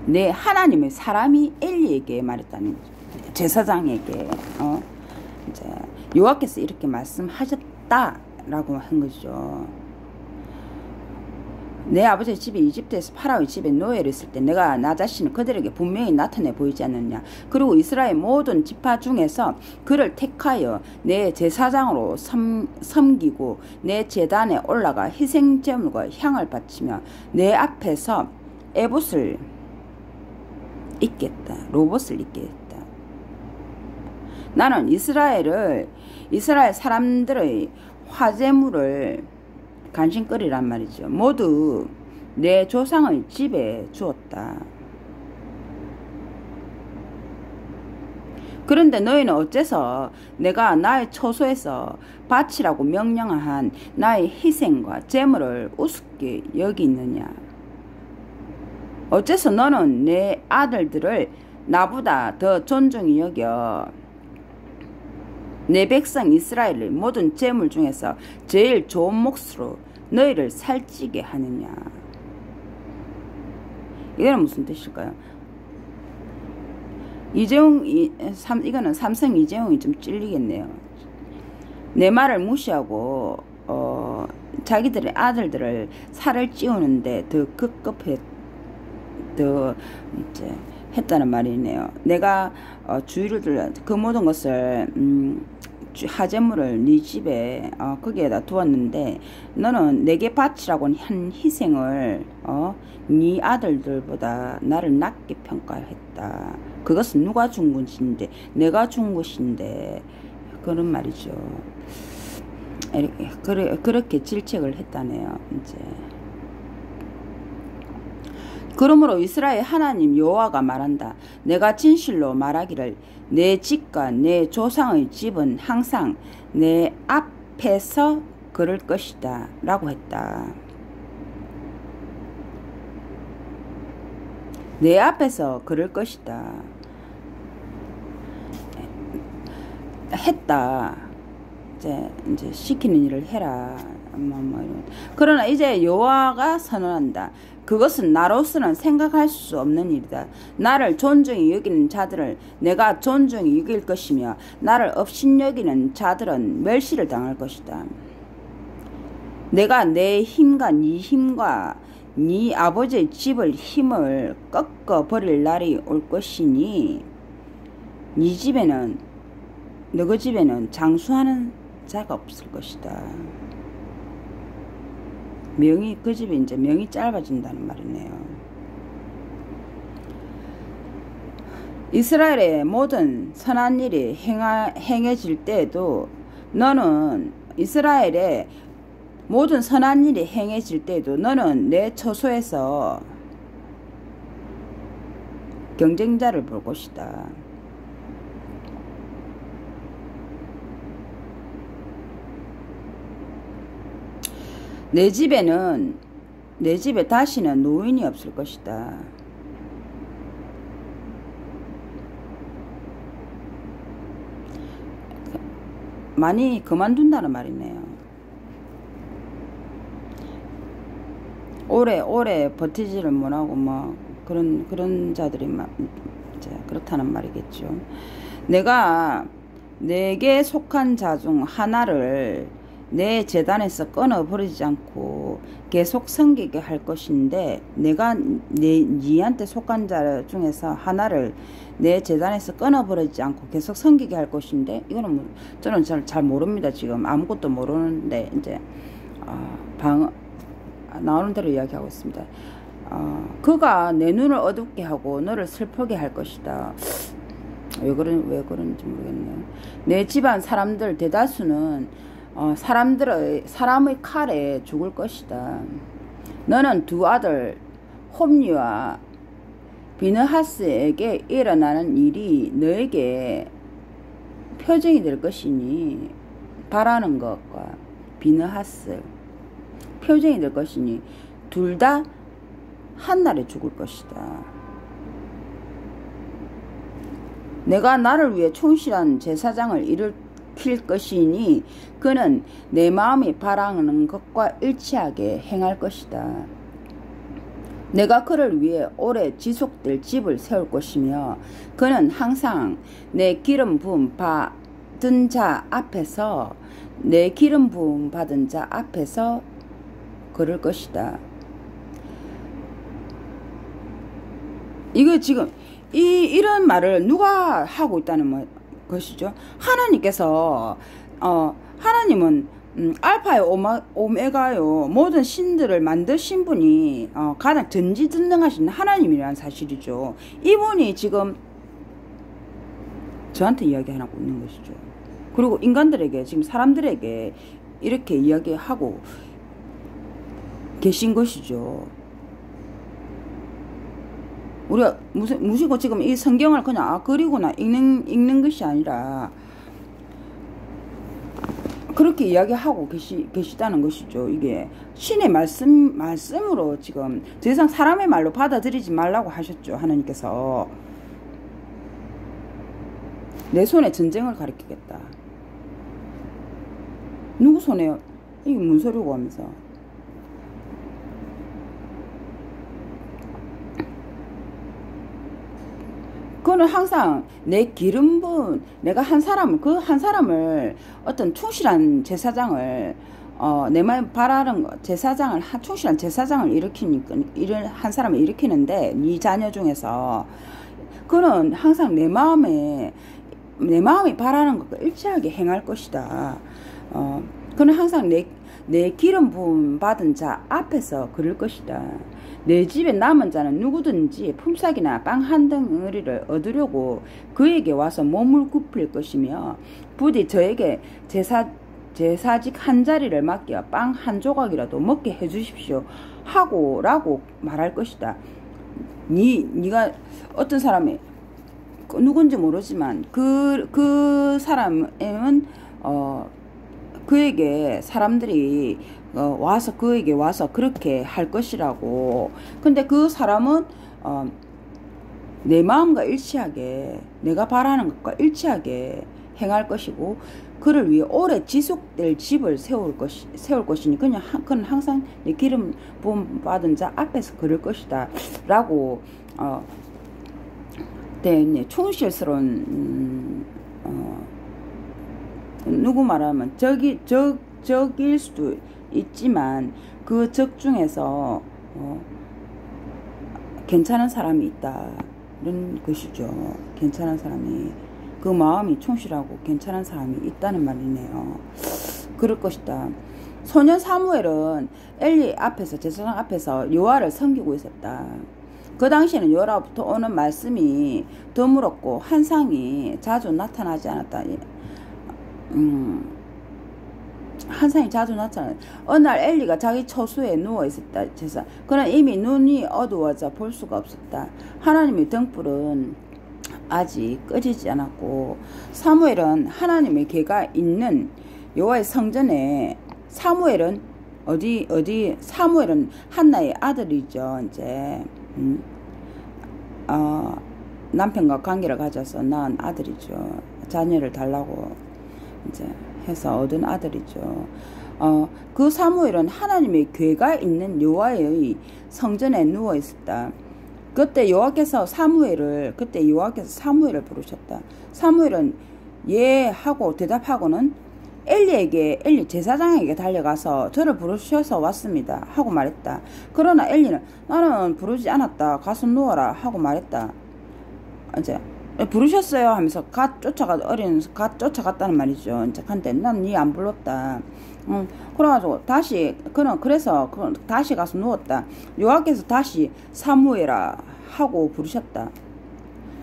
내 하나님의 사람이 엘리에게 말했다는 거죠. 제사장에게 이제 여호와께서 이렇게 말씀하셨다라고 한 거죠. 내 아버지의 집에 이집트에서 파라오의 집에 노예를 있을 때 내가 나 자신을 그들에게 분명히 나타내 보이지 않느냐. 그리고 이스라엘 모든 지파 중에서 그를 택하여 내 제사장으로 섬기고 내 제단에 올라가 희생제물과 향을 바치며 내 앞에서 에봇을 잇겠다. 로봇을 잇겠다. 나는 이스라엘 사람들의 화제물을 간신거리란 말이죠. 모두 내 조상의 집에 주었다. 그런데 너희는 어째서 내가 나의 처소에서 바치라고 명령한 나의 희생과 제물을 우습게 여기느냐. 어째서 너는 내 아들들을 나보다 더 존중히 여겨 내 백성 이스라엘의 모든 제물 중에서 제일 좋은 몫으로 너희를 살찌게 하느냐. 이거는 무슨 뜻일까요? 이거는 삼성 이재용이 좀 찔리겠네요. 내 말을 무시하고 자기들의 아들들을 살을 찌우는데 더 급급해 더 이제 했다는 말이네요. 내가 주의를 그 모든 것을 하제물을 네 집에 거기에다 두었는데 너는 내게 바치라고 한 희생을 네 아들들보다 나를 낮게 평가했다. 그것은 누가 준 것인데 내가 준 것인데 그런 말이죠. 그렇게 질책을 했다네요. 이제 그러므로 이스라엘 하나님 여호와가 말한다. 내가 진실로 말하기를 내 집과 내 조상의 집은 항상 내 앞에서 그럴 것이다 라고 했다. 내 앞에서 그럴 것이다 했다. 이제 시키는 일을 해라. 그러나 이제 여호와가 선언한다. 그것은 나로서는 생각할 수 없는 일이다. 나를 존중히 여기는 자들을 내가 존중히 여길 것이며 나를 업신여기는 자들은 멸시를 당할 것이다. 내가 내 힘과 네 아버지의 집을 힘을 꺾어 버릴 날이 올 것이니 너희 집에는 장수하는 자가 없을 것이다. 그 집에 이제 명이 짧아진다는 말이네요. 이스라엘의 모든 선한 일이 행해질 때에도 너는 이스라엘의 모든 선한 일이 행해질 때에도 너는 내 처소에서 경쟁자를 볼 것이다. 내 집에 다시는 노인이 없을 것이다. 많이 그만둔다는 말이네요. 오래 버티지를 못하고 그런 자들이 이제 그렇다는 말이겠죠. 내가 내게 속한 자 중 하나를 내 제단에서 끊어버리지 않고 계속 섬기게 할 것인데 내가 니한테 속한 자 중에서 하나를 내 제단에서 끊어버리지 않고 계속 섬기게 할 것인데 이거는 저는 잘 모릅니다. 지금 아무것도 모르는데 이제 나오는 대로 이야기하고 있습니다. 그가 내 눈을 어둡게 하고 너를 슬프게 할 것이다. 왜 그런지 모르겠네요. 내 집안 사람들 대다수는 사람의 칼에 죽을 것이다. 너는 두 아들 홈리와 비느하스에게 일어나는 일이 너에게 표징이 될 것이니 바라는 것과 비느하스 표징이 될 것이니 둘 다 한날에 죽을 것이다. 내가 나를 위해 충실한 제사장을 일으킬 것이니 그는 내 마음이 바라는 것과 일치하게 행할 것이다. 내가 그를 위해 오래 지속될 집을 세울 것이며 그는 항상 내 기름 부음 받은 자 앞에서 내 기름 부음 받은 자 앞에서 그럴 것이다. 이거 지금 이런 말을 누가 하고 있다는 것이죠? 하나님께서 하나님은 알파요 오메가요 모든 신들을 만드신 분이 가장 전지전능하신 하나님이라는 사실이죠. 이분이 지금 저한테 이야기하고 있는 것이죠. 그리고 인간들에게 지금 사람들에게 이렇게 이야기하고 계신 것이죠. 우리가 무시고 지금 이 성경을 그냥 그리고나 읽는 것이 아니라 그렇게 이야기하고 계시다는 것이죠. 이게 신의 말씀으로 지금 더 이상 사람의 말로 받아들이지 말라고 하셨죠. 하나님께서 내 손에 전쟁을 가리키겠다. 누구 손에요? 이게 뭔 소리고 하면서 그는 항상 내 기름 부은 내가 한 사람을 어떤 충실한 제사장을 내 말 바라는 제사장을 충실한 제사장을 한 사람을 일으키는데 네 자녀 중에서 그는 항상 내 마음이 바라는 것과 일치하게 행할 것이다. 그는 항상 내 기름 부음 받은 자 앞에서 그럴 것이다. 내 집에 남은 자는 누구든지 품삯이나 빵 한 덩어리를 얻으려고 그에게 와서 몸을 굽힐 것이며 부디 저에게 제사직 한 자리를 맡겨 빵 한 조각이라도 먹게 해주십시오 라고 말할 것이다. 네가 어떤 사람이 누군지 모르지만 그 사람은 그에게 사람들이 그에게 와서 그렇게 할 것이라고. 근데 그 사람은 내 마음과 일치하게 내가 바라는 것과 일치하게 행할 것이고 그를 위해 오래 지속될 집을 세울 것이니 그는 항상 내 기름 부음 받은 자 앞에서 그럴 것이다 라고 충실스러운 누구 말하면 적일 수도 있지만 그 적 중에서 괜찮은 사람이 있다는 것이죠. 괜찮은 사람이 그 마음이 충실하고 괜찮은 사람이 있다는 말이네요. 그럴 것이다. 소년 사무엘은 엘리 앞에서 제사장 앞에서 여호와를 섬기고 있었다. 그 당시에는 여호와로부터 오는 말씀이 드물었고 환상이 자주 나타나지 않았다. 환상이 자주 나타나. 어느 날 엘리가 자기 처소에 누워 있었다. 그러나 이미 눈이 어두워져 볼 수가 없었다. 하나님의 등불은 아직 꺼지지 않았고 사무엘은 하나님의 궤가 있는 여호와의 성전에 사무엘은 한나의 아들이죠. 이제 남편과 관계를 가져서 낳은 아들이죠. 자녀를 달라고 이제 해서 얻은 아들이죠. 그 사무엘은 하나님의 궤가 있는 여호와의 성전에 누워 있었다. 그때 여호와께서 사무엘을 부르셨다. 사무엘은 예 하고 대답하고는 엘리 제사장에게 달려가서 저를 부르셔서 왔습니다 하고 말했다. 그러나 엘리는 나는 부르지 않았다. 가서 누워라 하고 말했다. 이제 부르셨어요 하면서 갓 쫓아갔다는 말이죠. 이제 한테 난 니 안 불렀다. 그래가지고 그래서 다시 가서 누웠다. 여호와께서 다시 사무엘아 하고 부르셨다.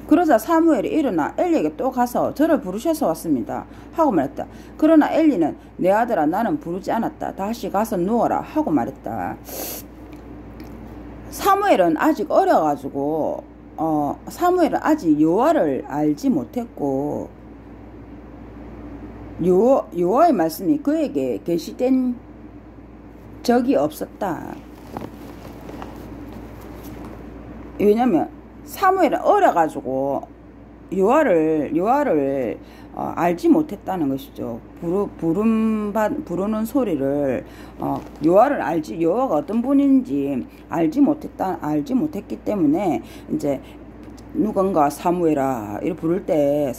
그러자 사무엘이 일어나 엘리에게 또 가서 저를 부르셔서 왔습니다 하고 말했다. 그러나 엘리는 내 아들아 나는 부르지 않았다. 다시 가서 누워라 하고 말했다. 사무엘은 아직 어려가지고 사무엘은 아직 여호와를 알지 못했고 여호와의 말씀이 그에게 계시된 적이 없었다. 왜냐면 사무엘은 어려가지고 요하를 알지 못했다는 것이죠. 부르는 소리를 요하가 어떤 분인지 알지 못했기 때문에 이제 누군가 사무엘아 이렇게 부를 때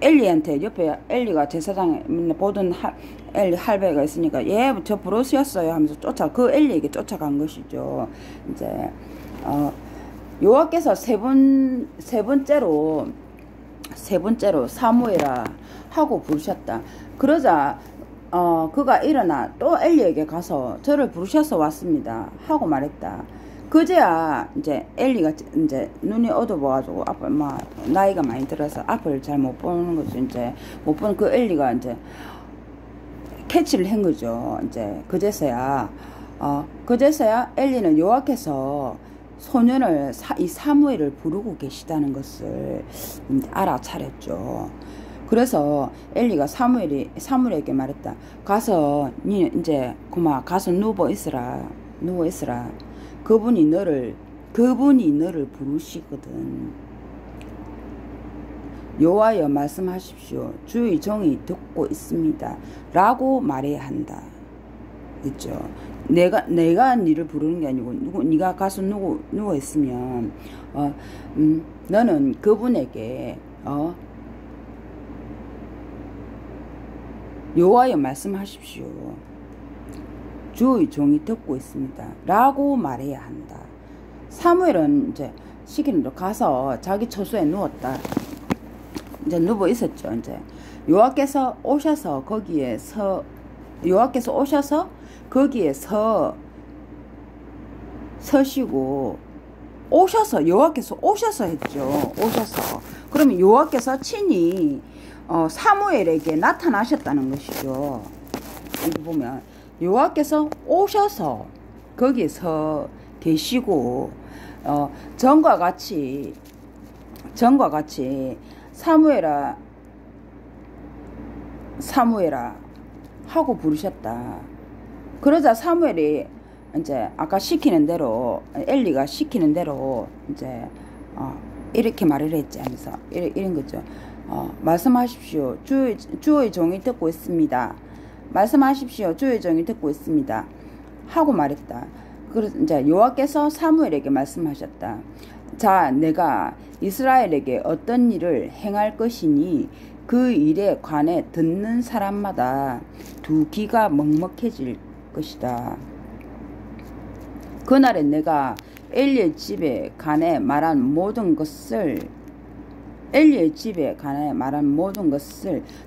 엘리한테 옆에 엘리가 제사장에 보던 엘리 할배가 있으니까 얘 저 부르셨어요 하면서 그 엘리에게 쫓아간 것이죠. 이제 여호와께서 세 번째로 사무엘아 하고 부르셨다. 그러자 그가 일어나 또 엘리에게 가서 저를 부르셔서 왔습니다 하고 말했다. 그제야 이제 엘리가 이제 눈이 어두워가지고 앞을 나이가 많이 들어서 앞을 잘 못 보는 거죠. 이제 못 보는 그 엘리가 이제 캐치를 한 거죠. 이제 그제서야 엘리는 여호와께서 소년을 이 사무엘을 부르고 계시다는 것을 알아차렸죠. 그래서 엘리가 사무엘에게 말했다. 가서 니 이제 가서 누워 있으라. 그분이 너를 부르시거든. 여호와여 말씀하십시오. 주의 종이 듣고 있습니다. 라고 말해야 한다. 있죠. 내가 니를 부르는 게 아니고 니가 가서 누워 있으면 너는 그분에게 여호와여 말씀하십시오. 주의 종이 듣고 있습니다. 라고 말해야 한다. 사무엘은 이제 시키는 대로 가서 자기 처소에 누웠다. 이제 누워 있었죠. 이제 여호와께서 오셔서 거기에 서시고 여호와께서 오셔서 했죠. 그러면 여호와께서 친히 사무엘에게 나타나셨다는 것이죠. 여기 보면 여호와께서 오셔서 거기서 계시고 전과 같이 사무엘아 하고 부르셨다. 그러자 사무엘이 이제 아까 시키는 대로 엘리가 시키는 대로 이제 이렇게 말을 했지 하면서 이런 거죠. 말씀하십시오. 주의 종이 듣고 있습니다. 말씀하십시오. 주의 종이 듣고 있습니다. 하고 말했다. 그래서 이제 여호와께서 사무엘에게 말씀하셨다. 자, 내가 이스라엘에게 어떤 일을 행할 것이니 그 일에 관해 듣는 사람마다 두 귀가 먹먹해질 것이다. 그날에 내가 엘리의 집에 관해 말한 모든 것을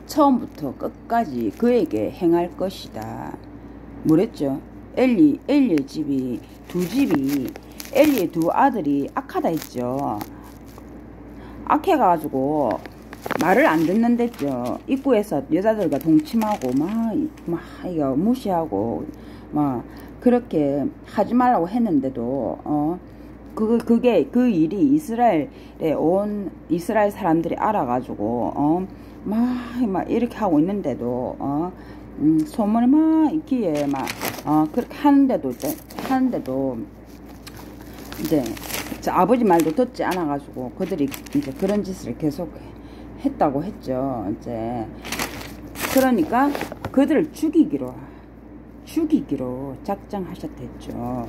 처음부터 끝까지 그에게 행할 것이다. 뭐랬죠? 엘리의 집이 엘리의 두 아들이 악하다 했죠. 악해가지고 말을 안 듣는댔죠. 입구에서 여자들과 동침하고 이거 무시하고 그렇게 하지 말라고 했는데도 그 일이 이스라엘에 온 이스라엘 사람들이 알아가지고 막 이렇게 하고 있는데도 소문이 있기에 그렇게 하는데도 이제 아버지 말도 듣지 않아가지고 그들이 이제 그런 짓을 계속 했다고 했죠. 이제 그러니까 그들을 죽이기로 작정하셨댔죠.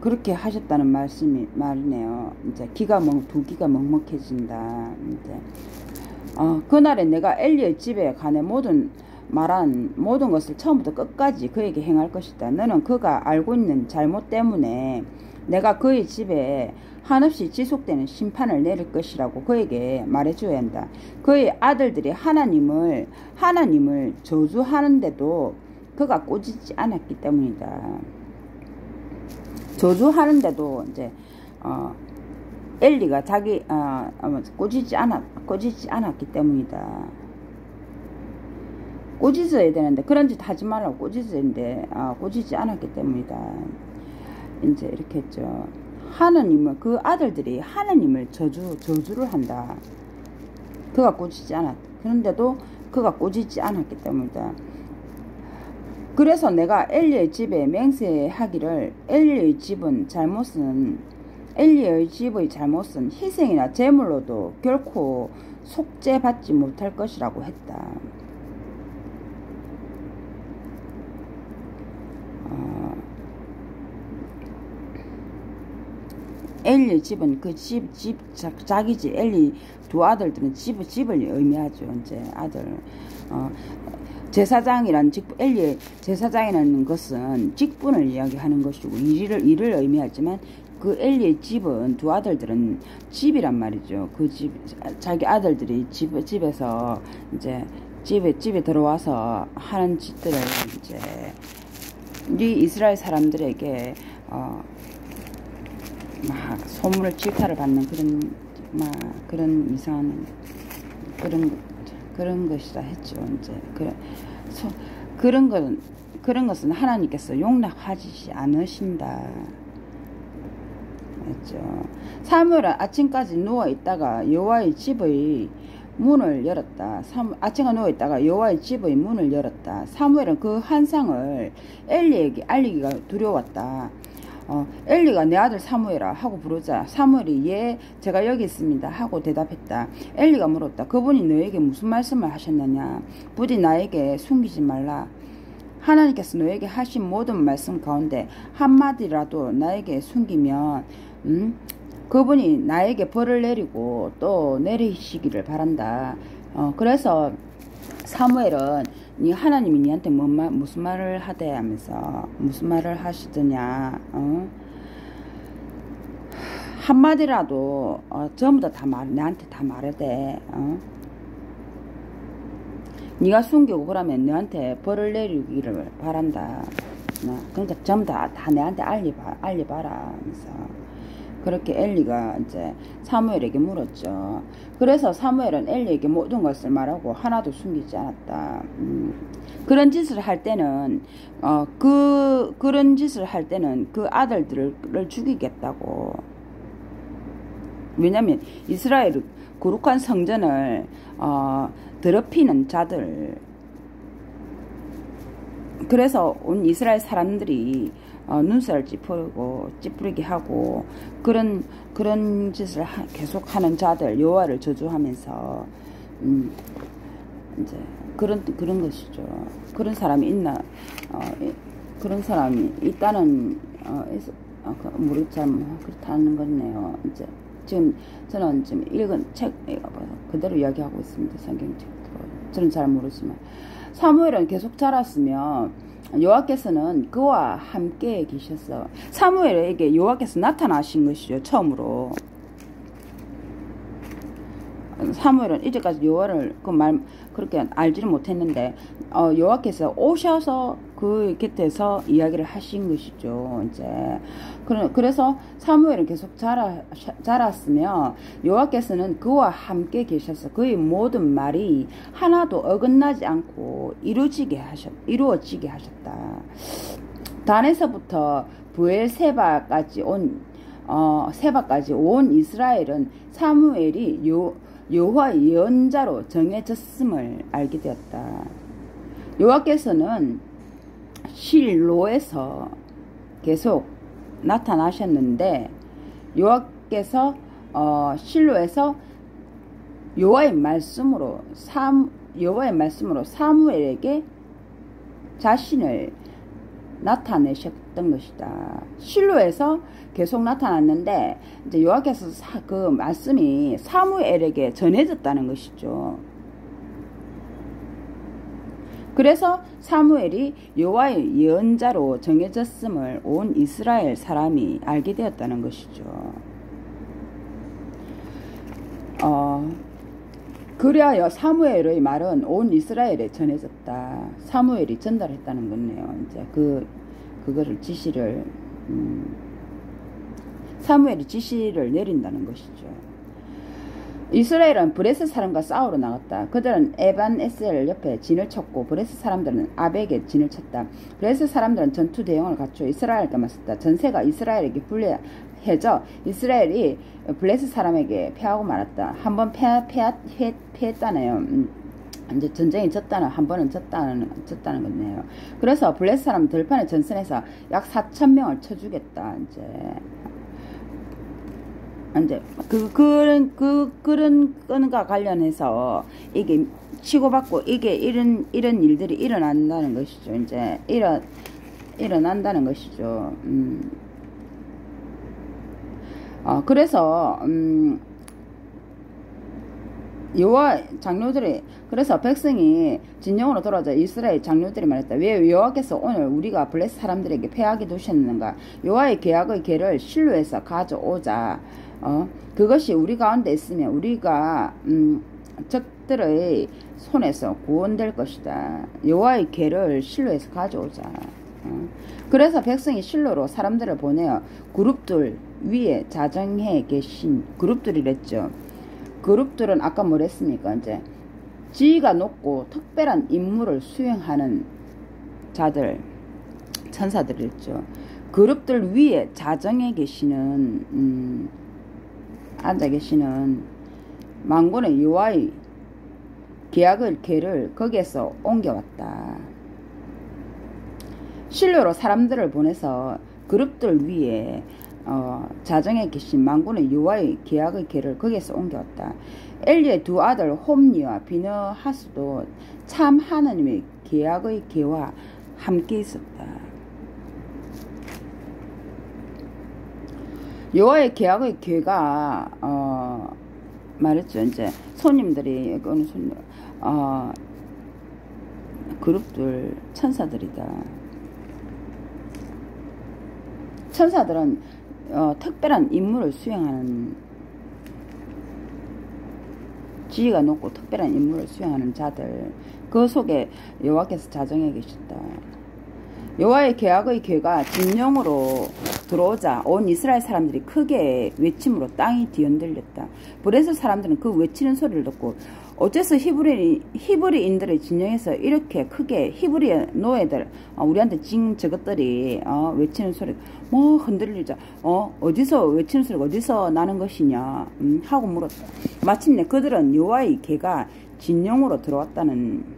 그렇게 하셨다는 말이네요. 이제 두 귀가 먹먹해진다. 이제 그날에 내가 엘리의 집에 관해 말한 모든 것을 처음부터 끝까지 그에게 행할 것이다. 너는 그가 알고 있는 잘못 때문에 내가 그의 집에 한없이 지속되는 심판을 내릴 것이라고 그에게 말해줘야 한다. 그의 아들들이 하나님을 저주하는데도 그가 꼬지지 않았기 때문이다. 저주하는데도 이제 엘리가 자기 꼬지지 않았기 때문이다. 꼬지져야 되는데 그런 짓 하지 말라고 꼬지지는데 꼬지지 않았기 때문이다. 이제 이렇게 했죠. 그 아들들이 하나님을 저주를 한다. 그가 꼬지지 않았다. 그런데도 그가 꼬지지 않았기 때문이다. 그래서 내가 엘리의 집에 맹세하기를 엘리의 집의 잘못은 희생이나 제물로도 결코 속죄받지 못할 것이라고 했다. 엘리 집은 그 자기 집, 엘리 두 아들들은 집을 의미하죠. 이제 아들. 제사장이란 엘리의 제사장이라는 것은 직분을 이야기하는 것이고 일을 의미하지만 그 엘리의 집은 두 아들들은 집이란 말이죠. 그 집, 자기 아들들이 집에서 이제 집에 들어와서 하는 짓들을 이제 우리 이스라엘 사람들에게 막 소문을 질타를 받는 그런 이상한 그런 것이다 했죠. 이제 그런 것은 하나님께서 용납하지 않으신다 했죠. 사무엘은 아침까지 누워 있다가 여호와의 집의 문을 열었다. 아침에 누워 있다가 여호와의 집의 문을 열었다. 사무엘은 그 환상을 엘리에게 알리기가 두려웠다. 엘리가 내 아들 사무엘아 하고 부르자 사무엘이 예 제가 여기 있습니다 하고 대답했다. 엘리가 물었다. 그분이 너에게 무슨 말씀을 하셨느냐. 부디 나에게 숨기지 말라. 하나님께서 너에게 하신 모든 말씀 가운데 한마디라도 나에게 숨기면 그분이 나에게 벌을 내리고 또 내리시기를 바란다. 그래서 사무엘은 하나님이 니한테 무슨 말을 하대 하면서 무슨 말을 하시더냐. 한마디라도 전부 다 나한테 다 말해대. 네가 숨기고 그러면 너한테 벌을 내리기를 바란다. 그러니까 전부 다 내한테 알려봐라 하면서 그렇게 엘리가 이제 사무엘에게 물었죠. 그래서 사무엘은 엘리에게 모든 것을 말하고 하나도 숨기지 않았다. 그런 짓을 할 때는 그런 짓을 할 때는 그 아들들을 죽이겠다고. 왜냐면 이스라엘 거룩한 성전을 더럽히는 자들. 그래서 온 이스라엘 사람들이 눈살을 찌푸리게 하고 그런 짓을 계속 하는 자들 여호와를 저주하면서 이제 그런 것이죠. 그런 사람이 있나? 그런 사람이 있다는 모르겠지만 그렇다는 거네요. 이제 지금 저는 지금 읽은 책 그대로 이야기하고 있습니다. 성경책으로. 저는 잘 모르지만 사무엘은 계속 자랐으며 여호와께서는 그와 함께 계셨어. 사무엘에게 여호와께서 나타나신 것이죠. 처음으로. 사무엘은 이제까지 여호와를 그렇게 알지를 못했는데 여호와께서 오셔서 그 곁에서 이야기를 하신 것이죠. 이제 그래서 사무엘은 계속 자랐으며 여호와께서는 그와 함께 계셔서 그의 모든 말이 하나도 어긋나지 않고 이루어지게 하셨다. 단에서부터 부엘세바까지 온 이스라엘은 사무엘이 여호와의 예언자로 정해졌음을 알게 되었다. 여호와께서는 실로에서 계속 나타나셨는데 여호와께서 실로에서 여호와의 말씀으로 사무엘에게 자신을 나타내셨던 것이다. 실로에서 계속 나타났는데 이제 여호와께서 그 말씀이 사무엘에게 전해졌다는 것이죠. 그래서 사무엘이 여호와의 예언자로 정해졌음을 온 이스라엘 사람이 알게 되었다는 것이죠. 그리하여 사무엘의 말은 온 이스라엘에 전해졌다. 사무엘이 전달했다는 거네요. 이제 그거를 사무엘이 지시를 내린다는 것이죠. 이스라엘은 브레스 사람과 싸우러 나갔다. 그들은 에반-에셀 옆에 진을 쳤고 브레스 사람들은 아벡에 진을 쳤다. 브레스 사람들은 전투 대용을 갖추어 이스라엘과 맞섰다. 전세가 이스라엘에게 불리해져 이스라엘이 블레스 사람에게 패하고 말았다. 한번 패했다네요. 이제 전쟁이 한 번은 졌다는 거네요. 그래서 블레셋 사람 들판의 전선에서 약 4,000명을 쳐주겠다. 이제 그런 건과 관련해서 이게 치고받고 이게 이런 일들이 일어난다는 것이죠. 이제 일어난다는 것이죠. 그래서 여호와 장로들이 그래서 백성이 진영으로 돌아오자 이스라엘 장로들이 말했다. 왜 여호와께서 오늘 우리가 블레셋 사람들에게 패하게 두셨는가? 여호와의 계약의 궤를 실로에서 가져오자. 그것이 우리 가운데 있으면 우리가 적들의 손에서 구원될 것이다. 여호와의 궤를 실로에서 가져오자. 그래서 백성이 실로로 사람들을 보내어 그룹들 위에 자정해 계신 그룹들이랬죠. 그룹들은 아까 뭐랬습니까? 이제 지위가 높고 특별한 임무를 수행하는 자들, 천사들이었죠. 그룹들 위에 자정해 계시는 앉아 계시는 만군의 여호와의 계약의 궤를 거기에서 옮겨왔다. 실로로 사람들을 보내서 그룹들 위에 자정에 계신 만군의 여호와의 계약의 궤를 거기에서 옮겨왔다. 엘리의 두 아들 홈니와 비느하스도 참 하나님의 계약의 궤와 함께 있었다. 여호와의 계약의 궤가 말했죠. 이제 손님들이 어느 손님 그룹들 천사들이다. 천사들은 특별한 임무를 수행하는 지위가 높고 특별한 임무를 수행하는 자들, 그 속에 여호와께서 자정해 계셨다. 여호와의 계약의 궤가 진영으로 들어오자 온 이스라엘 사람들이 크게 외침으로 땅이 뒤흔들렸다. 블레셋 사람들은 그 외치는 소리를 듣고 어째서 히브리인들의 진영에서 이렇게 크게 히브리 노예들 우리한테 저것들이 외치는 소리 뭐 흔들리자 어디서 외치는 소리가 어디서 나는 것이냐 하고 물었다. 마침내 그들은 여호와의 궤가 진영으로 들어왔다는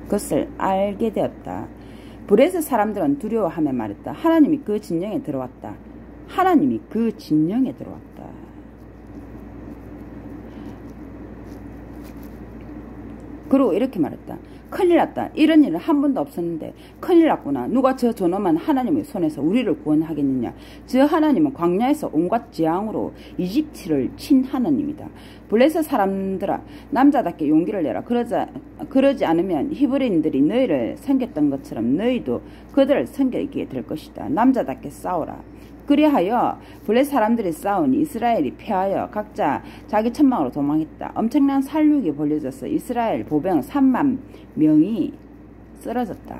것을 알게 되었다. 블레셋 사람들은 두려워하며 말했다. 하나님이 그 진영에 들어왔다. 하나님이 그 진영에 들어왔다. 그리고 이렇게 말했다. 큰일 났다. 이런 일은 한 번도 없었는데 큰일 났구나. 누가 저 존엄한 하나님의 손에서 우리를 구원하겠느냐. 저 하나님은 광야에서 온갖 재앙으로 이집트를 친 하나님이다. 블레셋 사람들아 남자답게 용기를 내라. 그러지 않으면 히브리인들이 너희를 섬겼던 것처럼 너희도 그들을 섬기게 될 것이다. 남자답게 싸우라. 그리하여 블레셋 사람들이 싸운 이스라엘이 패하여 각자 자기 천막으로 도망했다. 엄청난 살육이 벌려져서 이스라엘 보병 3만 명이 쓰러졌다.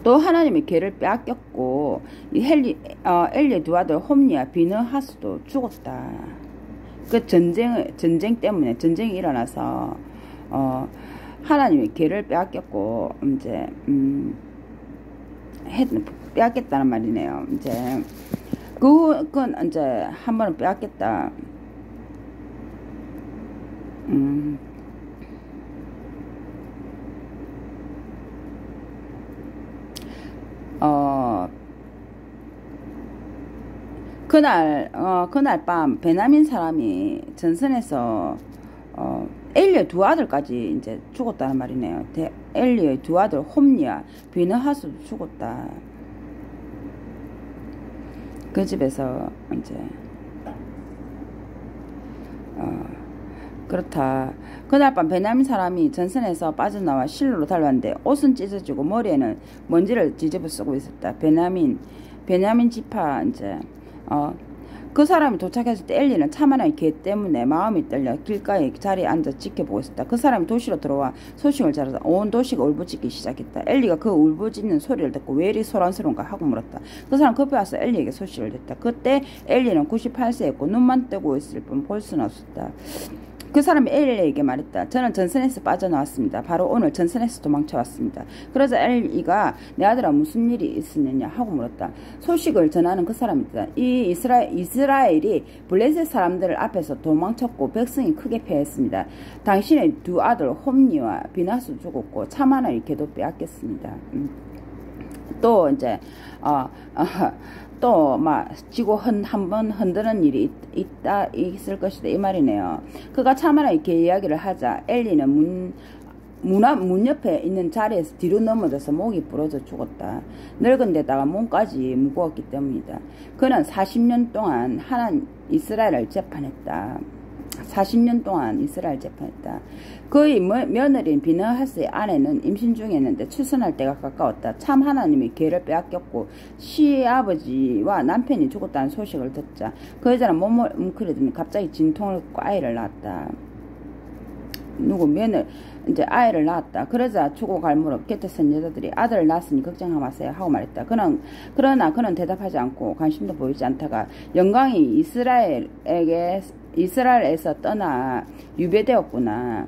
또 하나님의 궤를 빼앗겼고 엘리의 두 아들 홈니와 비느하스도 죽었다. 그 전쟁 때문에 전쟁이 일어나서 하나님의 궤를 빼앗겼고 이제 빼앗겠다는 말이네요. 이제 그건 이제 한 번은 빼앗겠다. 그날 밤 베냐민 사람이 전선에서 엘리의 두 아들까지 이제 죽었다는 말이네요. 엘리의 두 아들 홈니와 비느하스도 죽었다. 그 집에서 이제 그렇다. 그날 밤 베냐민 사람이 전선에서 빠져나와 실로로 달려왔는데 옷은 찢어지고 머리에는 먼지를 뒤집어 쓰고 있었다. 베냐민 지파 이제 그 사람이 도착했을 때 엘리는 차만한 개 때문에 마음이 떨려 길가에 자리에 앉아 지켜보고 있었다. 그 사람이 도시로 들어와 소식을 전하자 온 도시가 울부짖기 시작했다. 엘리가 그 울부짖는 소리를 듣고 왜 이리 소란스러운가 하고 물었다. 그 사람 급히 와서 엘리에게 소식을 듣다. 그때 엘리는 98세였고 눈만 뜨고 있을 뿐 볼 수는 없었다. 그 사람이 엘리에게 말했다. 저는 전선에서 빠져나왔습니다. 바로 오늘 전선에서 도망쳐왔습니다. 그러자 엘리가 내 아들아 무슨 일이 있었느냐 하고 물었다. 소식을 전하는 그 사람이다. 이 이스라엘이 블레셋 사람들 앞에서 도망쳤고 백성이 크게 패했습니다. 당신의 두 아들 홈니와 비나스 죽었고 참 하나의 개도 빼앗겼습니다. 또 이제 또 막 지고 한번 흔드는 일이 있을 것이다 이 말이네요. 그가 차마나 이렇게 이야기를 하자 엘리는 문 옆에 있는 자리에서 뒤로 넘어져서 목이 부러져 죽었다. 늙은 데다가 몸까지 무거웠기 때문이다. 그는 40년 동안 이스라엘을 재판했다. 40년 동안 이스라엘 재판했다. 그의 며느리인 비느하스의 아내는 임신 중이었는데 출산할 때가 가까웠다. 참 하나님이 걔를 빼앗겼고 시아버지와 남편이 죽었다는 소식을 듣자 그 여자는 몸을 웅크리더니 갑자기 진통을 앓고 아이를 낳았다. 이제 아이를 낳았다. 그러자 죽어갈 무렵 곁에 선 여자들이 아들을 낳았으니 걱정하지 마세요 하고 말했다. 그러나 그는 대답하지 않고 관심도 보이지 않다가 영광이 이스라엘에서 떠나 유배되었구나.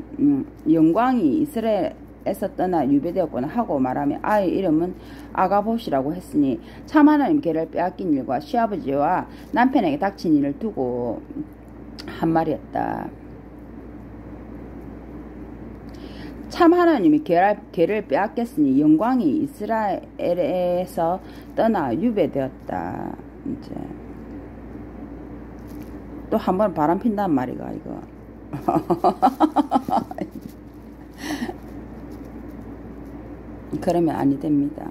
영광이 이스라엘에서 떠나 유배되었구나 하고 말하며 아이 이름은 아가봇이라고 했으니 참 하나님 걔를 빼앗긴 일과 시아버지와 남편에게 닥친 일을 두고 한 말이었다. 참 하나님이 걔를 빼앗겼으니 영광이 이스라엘에서 떠나 유배되었다. 이제 또 한 번 바람 핀단 말이가 이거. 그러면 아니 됩니다.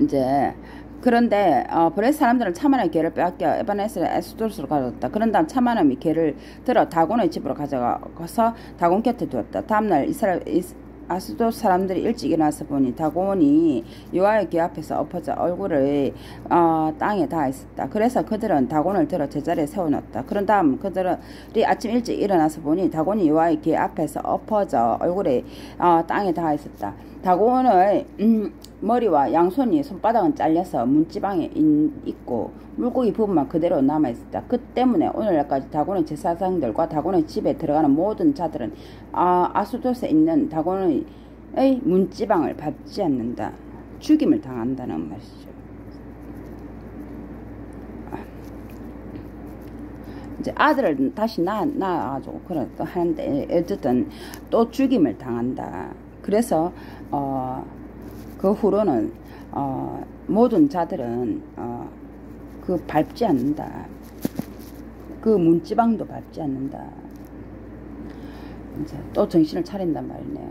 이제 그런데 브레스 사람들은 차마나의 개를 빼앗겨 에바네스의 에스도스로 가져왔다. 그런 다음 차마나이 개를 들어 다곤의 집으로 가져가서 다곤 곁에 두었다. 다음날 아스도스 사람들이 일찍 일어나서 보니 다곤이 여호와의 궤 앞에서 엎어져 얼굴을 땅에 닿아 있었다. 그래서 그들은 다곤을 들어 제자리에 세워놓았다. 그런 다음 그들이 아침 일찍 일어나서 보니 다곤이 여호와의 궤 앞에서 엎어져 얼굴에 땅에 닿아 있었다. 다곤의 머리와 양손이 손바닥은 잘려서 문지방에 있고 물고기 부분만 그대로 남아있었다. 그 때문에 오늘날까지 다곤의 제사장들과 다곤의 집에 들어가는 모든 자들은 아스돗에 있는 다곤의 문지방을 밟지 않는다. 죽임을 당한다는 말이죠. 이제 아들을 다시 낳아가지고 그래 또 하는데 어쨌든 또 죽임을 당한다. 그래서 그 후로는 모든 자들은 그 밟지 않는다. 그 문지방도 밟지 않는다. 이제 또 정신을 차린단 말이네요.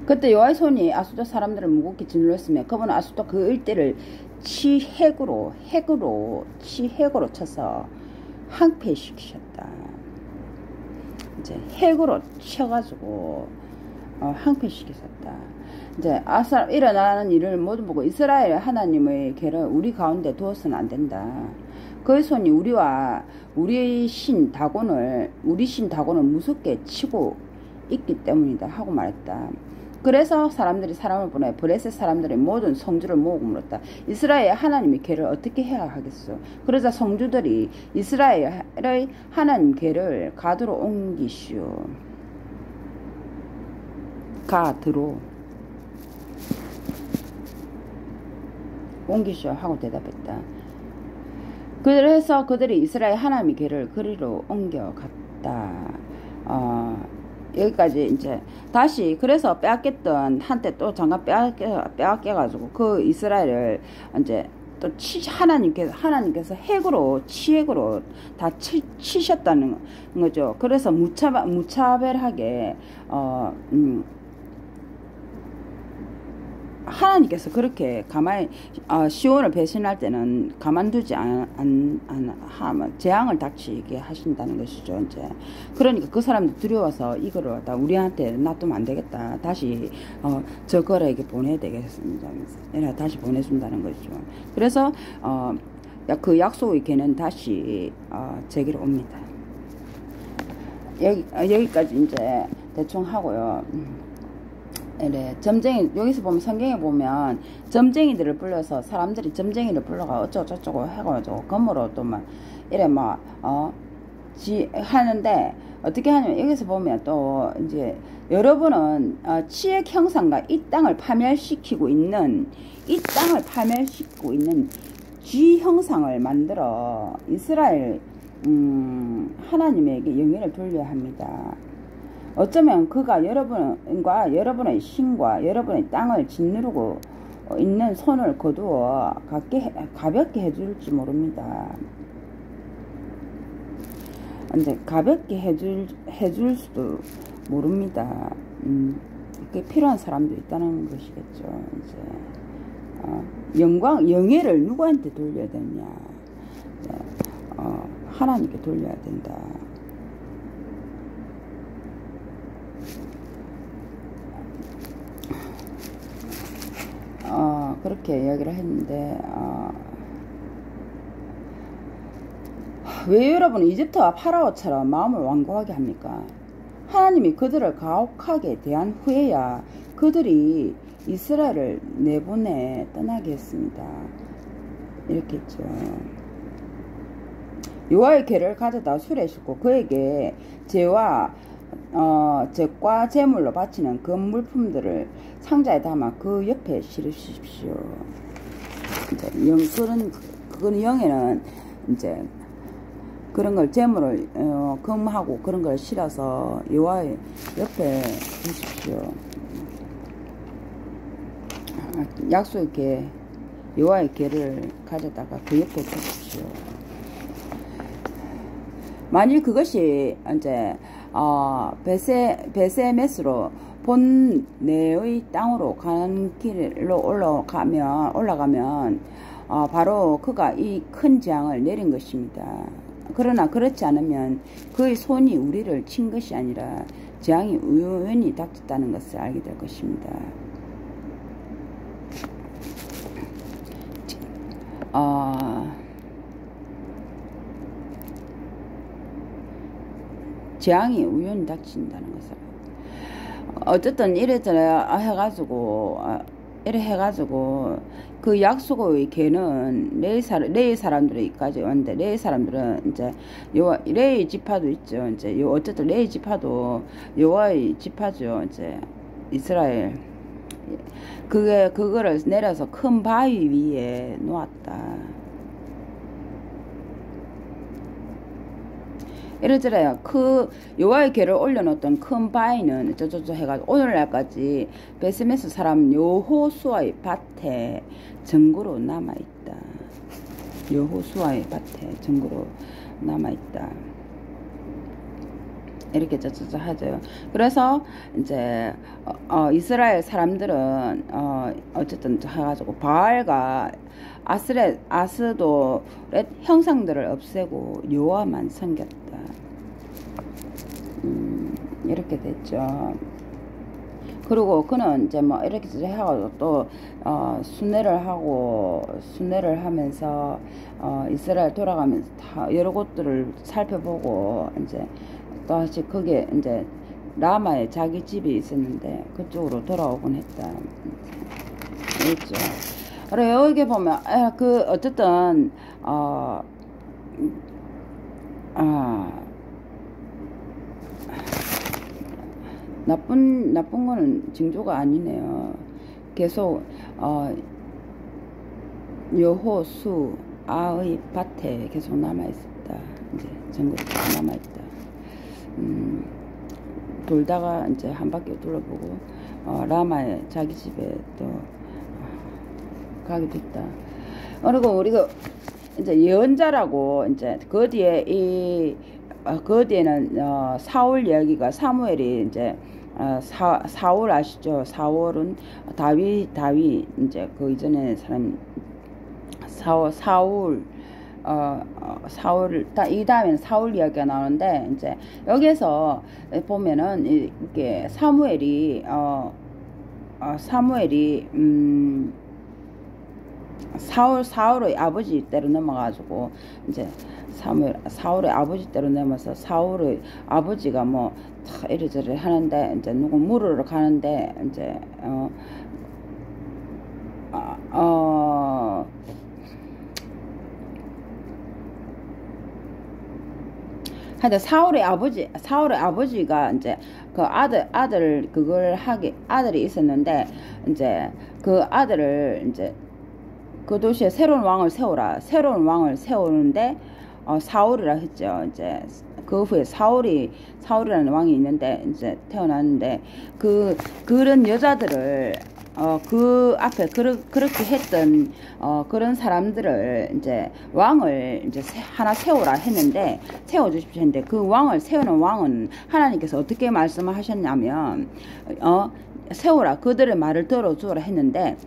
그때 여호와의 손이 아수도 사람들을 무겁게 짓눌렀으며 그분은 아수도 그 일대를 치핵으로 쳐서 항폐시키셨다. 이제 핵으로 쳐가지고 항폐시켰었다. 이제 일어나는 일을 모두 보고 이스라엘 하나님의 궤를 우리 가운데 두어서는 안 된다. 그의 손이 우리 신 다곤을 무섭게 치고 있기 때문이다 하고 말했다. 그래서 사람을 보내 브레셋 사람들의 모든 성주를 모으고 물었다. 이스라엘 하나님의 궤를 어떻게 해야 하겠소? 그러자 성주들이 이스라엘의 하나님 궤를 가드로 옮기시오. 가드로 옮기시오 하고 대답했다. 그래서 그들이 이스라엘 하나님의 궤를 그리로 옮겨갔다. 여기까지 이제 다시 그래서 빼앗겼던 한때 또 잠깐 빼앗겨가지고 그 이스라엘을 이제 또 하나님께서 치핵으로 다 치셨다는 거죠. 그래서 무차별하게 하나님께서 그렇게 가만히 시온을 배신할 때는 가만두지 하면 재앙을 닥치게 하신다는 것이죠. 이제 그러니까 그 사람들 두려워서 이거를 다 우리한테 놔두면 안 되겠다. 다시 저 거래에게 보내야 되겠습니다. 다시 보내준다는 것이죠. 그래서 그 약속의 개는 다시 제게로 옵니다. 여기까지 이제 대충 하고요. 이래 점쟁이, 여기서 보면 성경에 보면 점쟁이들을 불러서 사람들이 점쟁이를 불러가 어쩌고저쩌고 해가지고 건물로 또 막 이래 막 하는데, 어떻게 하냐면 여기서 보면 또 이제 여러분은 치액 형상과 이 땅을 파멸시키고 있는 쥐 형상을 만들어 이스라엘 하나님에게 영예를 돌려야 합니다. 어쩌면 그가 여러분과 여러분의 신과 여러분의 땅을 짓누르고 있는 손을 거두어 가볍게 해줄지 모릅니다. 이제 가볍게 해줄 수도 모릅니다. 그게 필요한 사람도 있다는 것이겠죠. 이제 영예를 누구한테 돌려야 되냐? 하나님께 돌려야 된다. 그렇게 이야기를 했는데, 왜 여러분 이집트와 파라오처럼 마음을 완고하게 합니까? 하나님이 그들을 가혹하게 대한 후에야 그들이 이스라엘을 내보내 떠나게 했습니다. 이렇게 했죠. 여호와의 궤를 가져다 수레에 싣고 그에게 제과 제물로 바치는 그 물품들을 상자에 담아 그 옆에 실으십시오. 이제 그건 영에는 이제 그런 걸 제물을 금하고 그런 걸 실어서 여호와의 옆에 두십시오. 약속의 궤, 여호와의 궤를 가져다가 그 옆에 두십시오. 만일 그것이 이제 베세메스로 본내의 땅으로 가는 길로 올라가면 바로 그가 이 큰 재앙을 내린 것입니다. 그러나 그렇지 않으면 그의 손이 우리를 친 것이 아니라 재앙이 우연히 닥쳤다는 것을 알게 될 것입니다. 재앙이 우연히 닥친다는 것을, 어쨌든 이래저래 해가지고 그 약속의 궤는 레위 사람들이까지 왔는데, 레위 사람들은 이제 레위 지파도 있죠. 이제 어쨌든 레위 지파도 여호와의 지파죠. 이제 이스라엘, 그거를 내려서 큰 바위 위에 놓았다. 이러저래요. 그 여호와의 궤를 올려놓던 큰 바위는 저저저 해가지고 오늘날까지 베세메스 사람 여호수아의 밭에 증거로 남아있다. 여호수아의 밭에 증거로 남아있다. 이렇게 저저저 하죠. 그래서 이제 이스라엘 사람들은 어쨌든 해가지고 바알과 아스도렛 형상들을 없애고 여호와만 섬겼다. 이렇게 됐죠. 그리고 그는 이제 뭐 이렇게 해가지고 또 순례를 하면서 이스라엘 돌아가면서 다 여러 곳들을 살펴보고 이제 다시 거기에 이제 라마에 자기 집이 있었는데 그쪽으로 돌아오곤 했다. 있죠. 그래 여기 보면 어쨌든 나쁜 거는 징조가 아니네요. 계속 여호수아의 밭에 계속 남아있었다. 이제 전국에 남아있다. 돌다가 이제 한 바퀴 둘러보고 라마의 자기 집에 또 가게 됐다. 그리고 우리가 이제 예언자라고 이제 그 뒤에 그 뒤에는 사울 이야기가 사무엘이 이제 사울 아시죠? 사울은 다윗 이제 그 이전에 사람 사울 이 다음에는 사울 이야기가 나오는데 이제 여기에서 보면은 이게 사무엘이 사울의 아버지 때로 넘어가지고 이제 사울의 아버지 때로 넘어서 사울의 아버지가 뭐 이래저래 하는데 이제 누구 물으러 가는데 이제 하여튼 사울의 아버지가 이제 그 아들 그걸 아들이 있었는데 이제 그 아들을 이제 그 도시에 새로운 왕을 세우는데 사울이라 했죠. 이제 그 후에 사울이라는 왕이 있는데 이제 태어났는데 그런 여자들을 그 앞에 그렇게 했던 그런 사람들을 이제 왕을 이제 하나 세우라 했는데 세워주십시오 했는데 그 왕을 세우는 왕은 하나님께서 어떻게 말씀하셨냐면 세우라 그들의 말을 들어주라 했는데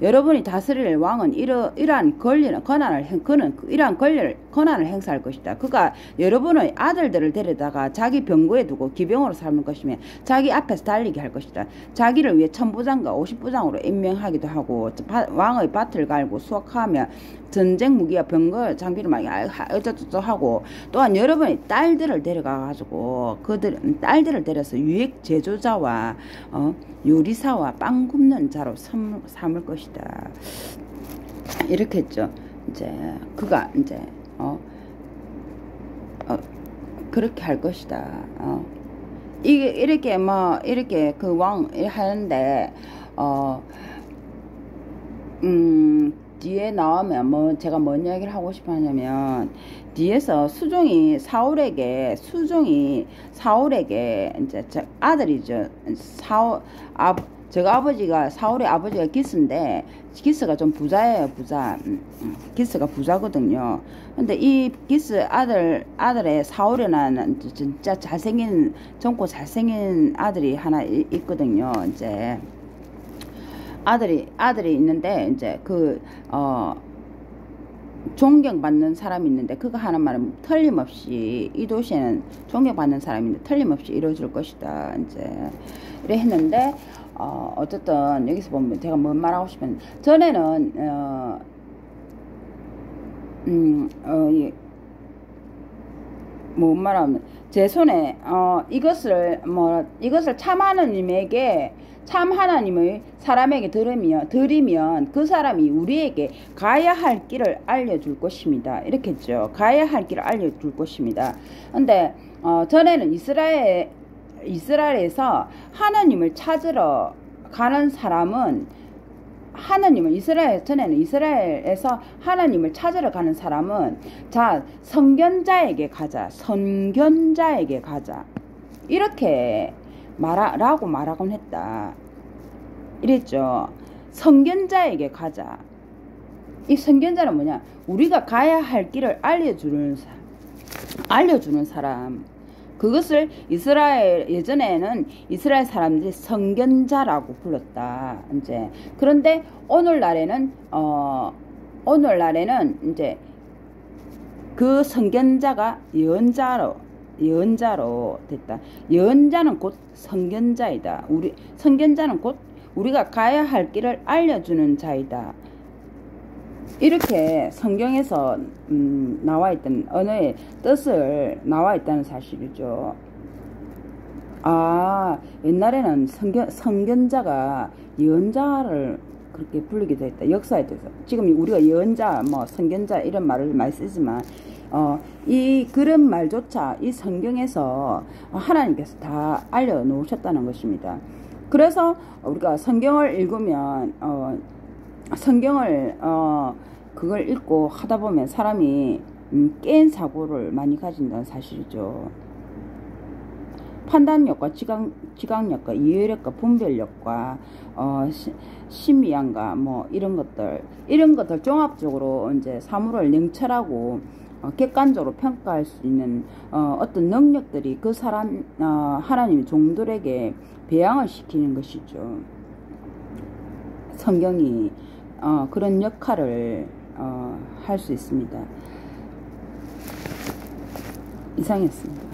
여러분이 다스릴 왕은 이러한 권한을 행사할 것이다. 그가 여러분의 아들들을 데려다가 자기 병고에 두고 기병으로 삼을 것이며 자기 앞에서 달리게 할 것이다. 자기를 위해 천부장과 50부장으로 임명하기도 하고 왕의 밭을 갈고 수확하며 전쟁 무기와 병거 장비를 막 어쩌저쩌 하고 또한 여러분의 딸들을 데려가 가지고 딸들을 데려서 유액 제조자와 요리사와 빵 굽는 자로 삼을 것이다. 이렇게 했죠. 이제 그가 이제 그렇게 할 것이다. 이렇게 그 왕 하는데 뒤에 나오면 뭐 제가 뭔 이야기를 하고 싶어 하냐면 뒤에서 사울에게 이제 아들이죠. 사울의 아버지가 기스인데 기스가 좀 부자예요. 기스가 부자거든요. 근데 이 기스 아들의 사울이라는 진짜 젊고 잘생긴 아들이 하나 있거든요. 이제 아들이 있는데 이제 존경받는 사람이 있는데 그거 하는 말은 틀림없이 이 도시에는 존경받는 사람인데 틀림없이 이루어질 것이다. 이제 이래 했는데 어쨌든 여기서 보면 제가 뭔 말하고 싶은 전에는 뭔 말하면 제 손에 이것을 참 하나님의 사람에게 드리면 그 사람이 우리에게 가야 할 길을 알려줄 것입니다. 이렇게 했죠. 가야 할 길을 알려줄 것입니다. 근데 전에는 이스라엘에서 하나님을 찾으러 가는 사람은 전에는 이스라엘에서 하나님을 찾으러 가는 사람은 선견자에게 가자. 이렇게 말하곤 했다. 이랬죠. 선견자에게 가자. 이 선견자는 뭐냐? 우리가 가야 할 길을 알려주는 사람. 그것을 예전에는 이스라엘 사람들이 선견자라고 불렀다. 이제 그런데 오늘날에는 이제 그 선견자가 예언자로 됐다. 예언자는 곧 선견자이다. 선견자는 곧 우리가 가야 할 길을 알려주는 자이다. 이렇게 성경에서 나와있던 언어의 뜻을 나와있다는 사실이죠. 옛날에는 선견자가 예언자를 그렇게 불리기도 했다. 역사에 대해서. 지금 우리가 예언자, 선견자 이런 말을 많이 쓰지만 그런 말조차 이 성경에서 하나님께서 다 알려놓으셨다는 것입니다. 그래서 우리가 성경을 읽으면 그걸 읽고 하다 보면 사람이 깨인 사고를 많이 가진다는 사실이죠. 판단력과 지각력과 이해력과 분별력과 심미양과 이런 것들 종합적으로 이제 사물을 냉철하고 객관적으로 평가할 수 있는 어떤 능력들이 그 사람 하나님의 종들에게 배양을 시키는 것이죠. 성경이 그런 역할을 할 수 있습니다. 이상이었습니다.